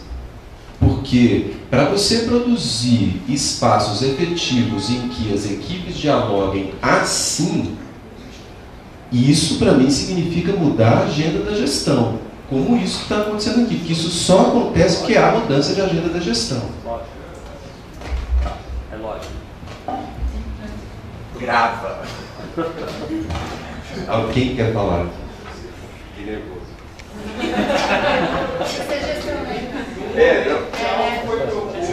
Porque para você produzir espaços efetivos em que as equipes dialoguem assim, isso para mim significa mudar a agenda da gestão, como isso que está acontecendo aqui, porque isso só acontece porque há mudança de agenda da gestão. É lógico. Grava. Alguém quer falar? Que nervoso. Não foi proposto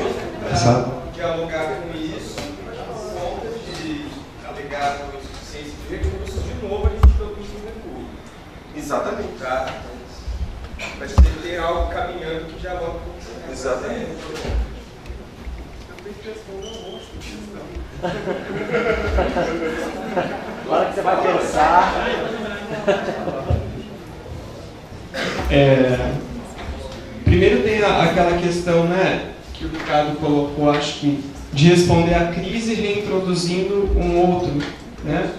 dialogar com isso, por conta de alegar insuficiência de recursos, de novo a gente produz um recurso. Exatamente. Tá? Mas tem que ter algo caminhando que dialoga com isso. Exatamente. Eu tenho que responder um monte de questão. Agora que você vai pensar. Primeiro tem aquela questão, né, que o Ricardo colocou, acho que, de responder à crise reintroduzindo um outro, né?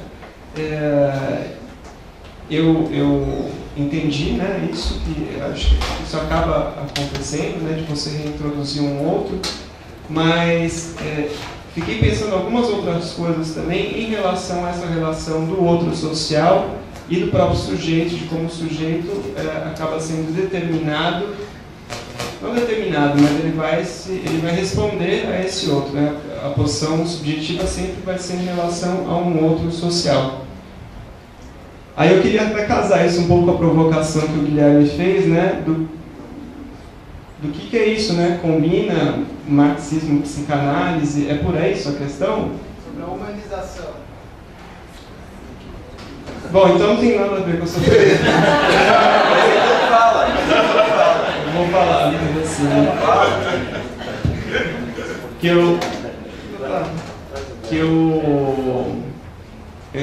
eu entendi, né, isso, que acho que isso acaba acontecendo, né, de você reintroduzir um outro, mas fiquei pensando em algumas outras coisas também em relação a essa relação do outro social e do próprio sujeito, de como o sujeito acaba sendo determinado, não determinado, mas ele vai responder a esse outro, né? A posição subjetiva sempre vai ser em relação a um outro social. Aí eu queria até casar isso um pouco com a provocação que o Guilherme fez, né? Do que é isso, né? Combina marxismo, psicanálise, é por aí sua questão? Sobre a humanização. Bom, então não tem nada a ver com a sua pergunta. Eu vou falar, assim.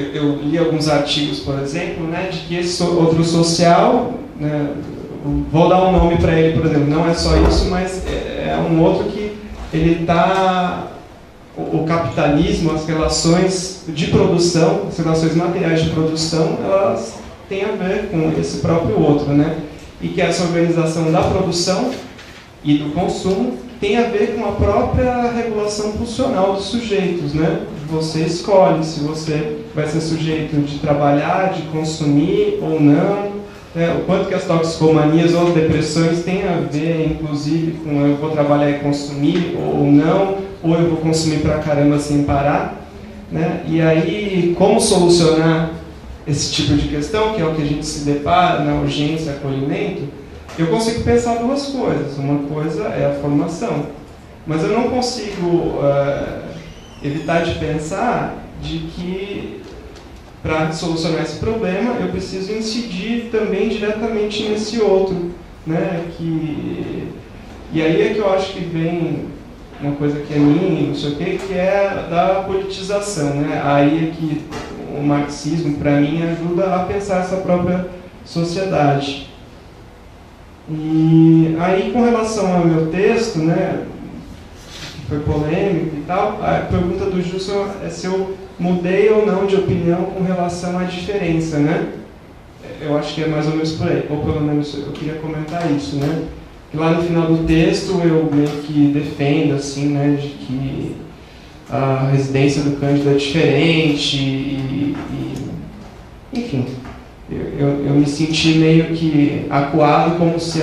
Eu li alguns artigos, por exemplo, né, de que esse outro social, né, vou dar um nome para ele, por exemplo, não é só isso, mas é um outro que ele está... O capitalismo, as relações de produção, as relações materiais de produção, elas têm a ver com esse próprio outro, né? E que essa organização da produção e do consumo tem a ver com a própria regulação funcional dos sujeitos, né? Você escolhe se você vai ser sujeito de trabalhar, de consumir ou não, né? O quanto que as toxicomanias ou as depressões têm a ver, inclusive, com eu vou trabalhar e consumir ou não, ou eu vou consumir pra caramba sem parar, né? E aí, como solucionar esse tipo de questão, que é o que a gente se depara na urgência, acolhimento, eu consigo pensar duas coisas. Uma coisa é a formação, mas eu não consigo evitar de pensar de que, para solucionar esse problema, eu preciso incidir também diretamente nesse outro, né? E aí é que eu acho que vem uma coisa que é minha, não sei o quê, que é da politização, né? Aí é que o marxismo, para mim, ajuda a pensar essa própria sociedade. E aí, com relação ao meu texto, né, que foi polêmico e tal, a pergunta do Gilson é se eu mudei ou não de opinião com relação à diferença, né? Eu acho que é mais ou menos por aí, ou pelo menos eu queria comentar isso, né? E lá no final do texto eu meio que defendo, assim, né, de que a residência do Cândido é diferente enfim, eu me senti meio que acuado como se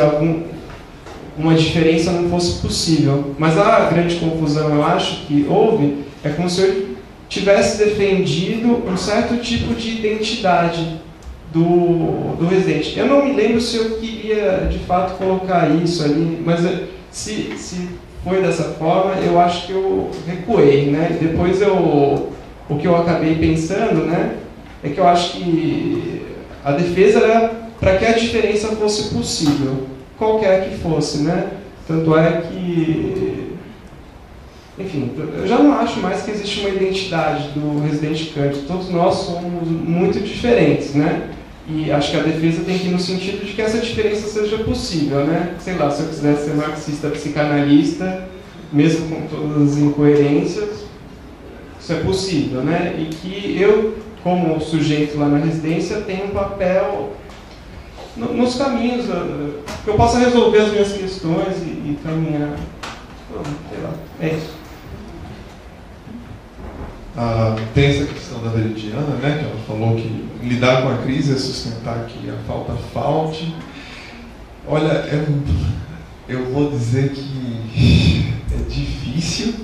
uma diferença não fosse possível. Mas a grande confusão, eu acho, que houve, é como se eu tivesse defendido um certo tipo de identidade do residente. Eu não me lembro se eu queria, de fato, colocar isso ali, mas se foi dessa forma, eu acho que eu recuei, né? Depois o que eu acabei pensando, né, é que eu acho que a defesa era para que a diferença fosse possível, qualquer que fosse, né? Tanto é que, enfim, eu já não acho mais que existe uma identidade do residente Cândido. Todos nós somos muito diferentes, né? E acho que a defesa tem que ir no sentido de que essa diferença seja possível, né? Sei lá, se eu quisesse ser marxista psicanalista, mesmo com todas as incoerências, isso é possível, né? E que eu, como sujeito lá na residência, tenho um papel nos caminhos, que eu possa resolver as minhas questões e caminhar. Sei lá, é isso. Tem essa questão da Veridiana, né, que ela falou que lidar com a crise é sustentar que a falta falte. Olha, eu vou dizer que é difícil,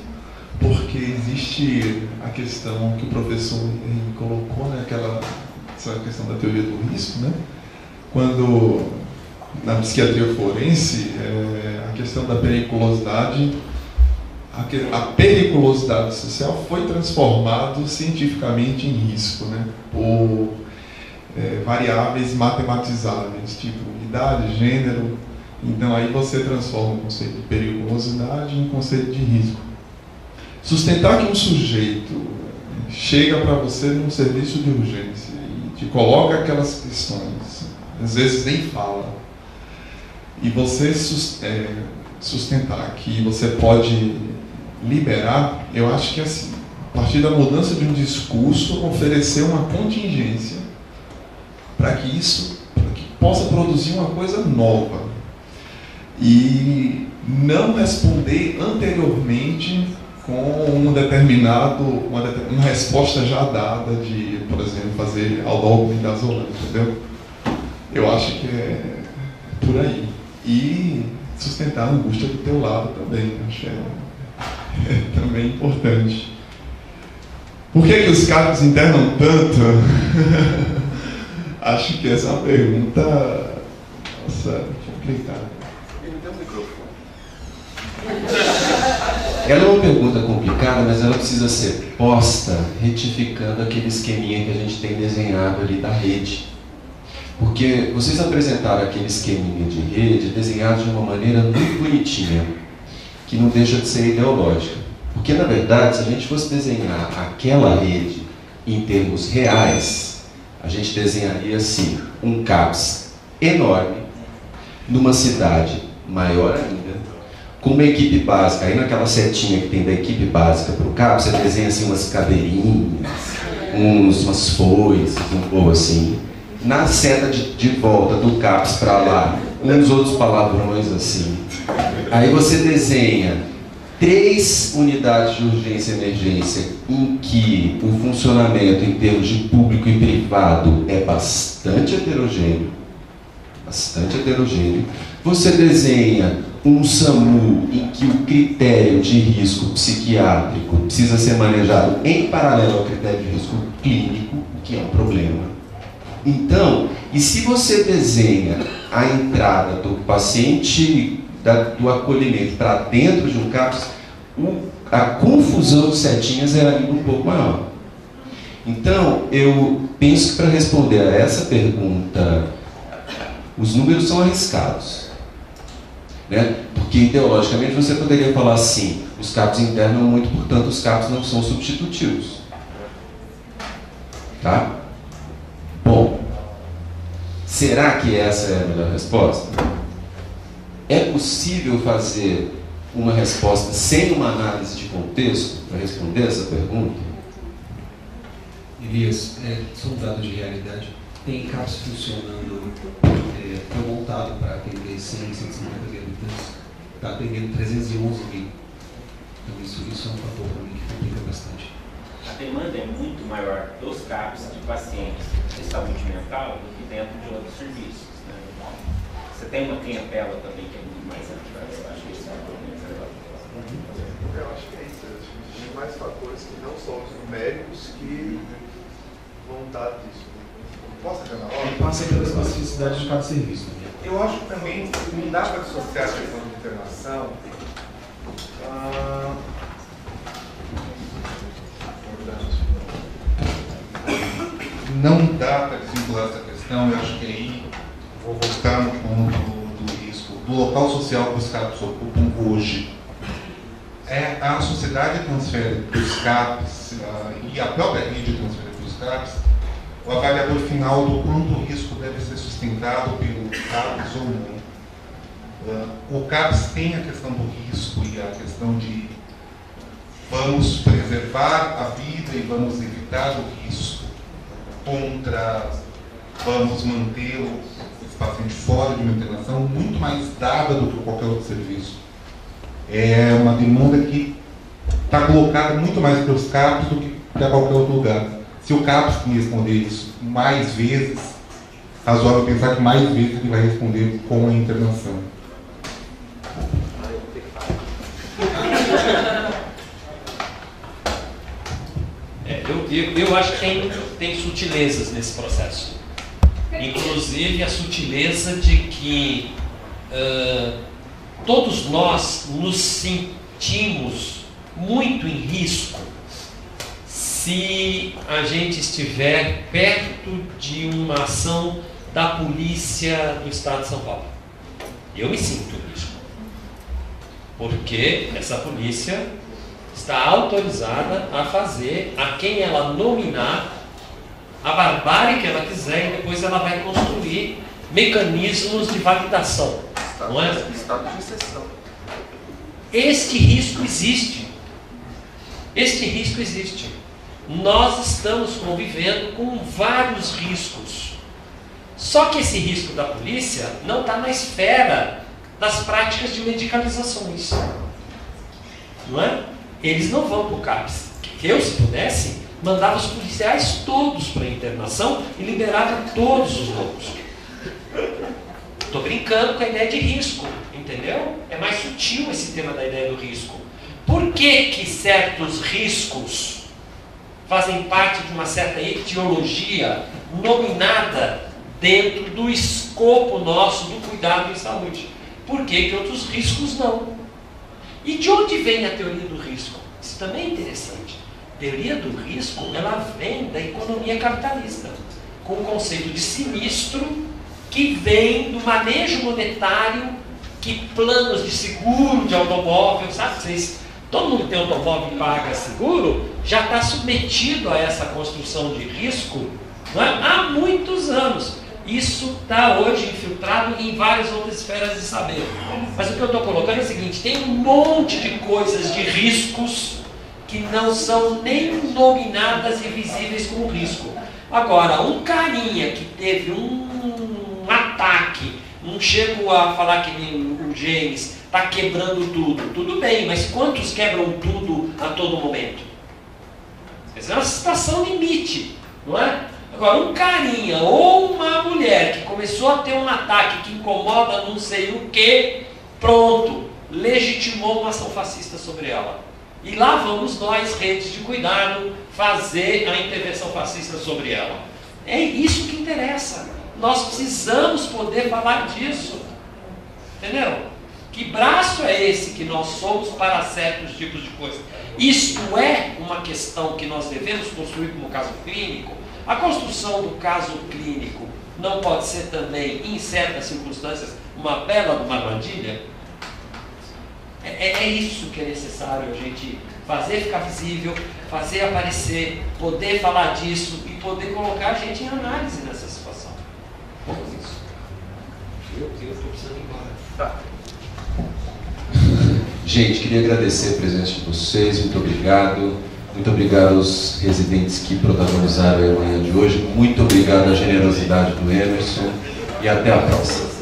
porque existe a questão que o professor colocou, né, essa questão da teoria do risco, né, quando na psiquiatria forense a questão da periculosidade, a periculosidade social foi transformado cientificamente em risco, né, por variáveis matematizáveis, tipo idade, gênero. Então aí você transforma o conceito de periculosidade em conceito de risco. Sustentar que um sujeito chega para você num serviço de urgência e te coloca aquelas questões, às vezes nem fala, e você sustentar que você pode liberar, eu acho que assim, a partir da mudança de um discurso, oferecer uma contingência para que possa produzir uma coisa nova. E não responder anteriormente com uma resposta já dada de, por exemplo, fazer aldolme da Zolândia, entendeu? Eu acho que é por aí. E sustentar a angústia do teu lado também, acho que é também importante. Por que os CAPs internam tanto? Acho que essa é uma pergunta, nossa, complicada. Ela é uma pergunta complicada, mas ela precisa ser posta retificando aquele esqueminha que a gente tem desenhado ali da rede. Porque vocês apresentaram aquele esqueminha de rede desenhado de uma maneira muito bonitinha, que não deixa de ser ideológica. Porque, na verdade, se a gente fosse desenhar aquela rede em termos reais, a gente desenharia assim, um CAPS enorme, numa cidade maior ainda, com uma equipe básica. Aí naquela setinha que tem da equipe básica para o CAPS, você desenha assim umas cadeirinhas, umas foices, um pouco assim. Na seta de volta do CAPS para lá, uns outros palavrões assim. Aí você desenha 3 unidades de urgência e emergência em que o funcionamento em termos de público e privado é bastante heterogêneo. Bastante heterogêneo. Você desenha um SAMU em que o critério de risco psiquiátrico precisa ser manejado em paralelo ao critério de risco clínico, o que é um problema. Então, e se você desenha a entrada do paciente do acolhimento para dentro de um CAPS, a confusão de setinhas era ainda um pouco maior. Então, eu penso que para responder a essa pergunta, os números são arriscados. Né? Porque ideologicamente você poderia falar assim, os CAPs internam muito, portanto os CAPs não são substitutivos. Tá? Bom, será que essa é a melhor resposta? É possível fazer uma resposta sem uma análise de contexto para responder essa pergunta? Elias, são dados de realidade. Tem CAPs funcionando, foi montado para atender 100, 150 mil habitantes, está atendendo 311 mil. Então isso é um fator para mim que complica bastante. A demanda é muito maior dos CAPs de pacientes de saúde mental do que dentro de outros serviços. Né? Você tem uma clientela também que é muito mais ativa. Eu acho que esse é um problema. Eu acho que é isso. Tem mais fatores que não só os numéricos que vão dar disso. Posso ver na hora? Passa pela especificidade de cada serviço. Eu acho que também não dá para dissociar a questão de internação. Não dá para desvincular essa questão, eu acho que aí vou voltar no ponto do risco, do local social que os CAPs ocupam hoje. A sociedade transfere para os CAPs e a própria rede transfere para os CAPs o avaliador final do quanto o risco deve ser sustentado pelo CAPs ou não. O CAPs tem a questão do risco e a questão de vamos preservar a vida e vamos evitar o risco contra vamos manter esse paciente fora de uma internação muito mais dada do que qualquer outro serviço. É uma demanda que está colocada muito mais para os CAPs do que para qualquer outro lugar. Se o CAPS responder isso mais vezes, razoável pensar que mais vezes ele vai responder com a internação. Eu acho que tem sutilezas nesse processo. Inclusive a sutileza de que todos nós nos sentimos muito em risco se a gente estiver perto de uma ação da polícia do estado de São Paulo. Eu me sinto em risco, porque essa polícia está autorizada a fazer a quem ela nominar a barbárie que ela quiser e depois ela vai construir mecanismos de validação. Não é? Estado de exceção. Este risco existe. Este risco existe. Nós estamos convivendo com vários riscos. Só que esse risco da polícia não está na esfera das práticas de medicalizações. Não é? Eles não vão para o CAPS. Eu, se pudesse, mandava os policiais todos para a internação e liberava todos os loucos. Estou brincando com a ideia de risco, entendeu? É mais sutil esse tema da ideia do risco. Por que que certos riscos fazem parte de uma certa etiologia nominada dentro do escopo nosso do cuidado em saúde? Por que que outros riscos não? E de onde vem a teoria do risco? Isso também é interessante. A teoria do risco, ela vem da economia capitalista, com o conceito de sinistro que vem do manejo monetário, que planos de seguro de automóvel, sabe? Todo mundo que tem automóvel e paga seguro já está submetido a essa construção de risco, não é? Há muitos anos. Isso está hoje infiltrado em várias outras esferas de saber. Mas o que eu estou colocando é o seguinte: tem um monte de coisas de riscos que não são nem nominadas e visíveis como risco. Agora, um carinha que teve um ataque, não chego a falar que nem o James, está quebrando tudo bem, mas quantos quebram tudo a todo momento? Essa é uma situação limite, não é? Agora, um carinha ou uma mulher que começou a ter um ataque que incomoda não sei o que, pronto, legitimou uma ação fascista sobre ela. E lá vamos nós, redes de cuidado, fazer a intervenção fascista sobre ela. É isso que interessa. Nós precisamos poder falar disso. Entendeu? Que braço é esse que nós somos para certos tipos de coisa? Isto é uma questão que nós devemos construir como caso clínico. A construção do caso clínico não pode ser também, em certas circunstâncias, uma bela uma armadilha? É isso que é necessário a gente fazer ficar visível, fazer aparecer, poder falar disso e poder colocar a gente em análise nessa situação. Vamos isso. Eu estou precisando ir embora. Tá. Gente, queria agradecer a presença de vocês, muito obrigado. Muito obrigado aos residentes que protagonizaram a manhã de hoje. Muito obrigado à generosidade do Emerson. E até a próxima.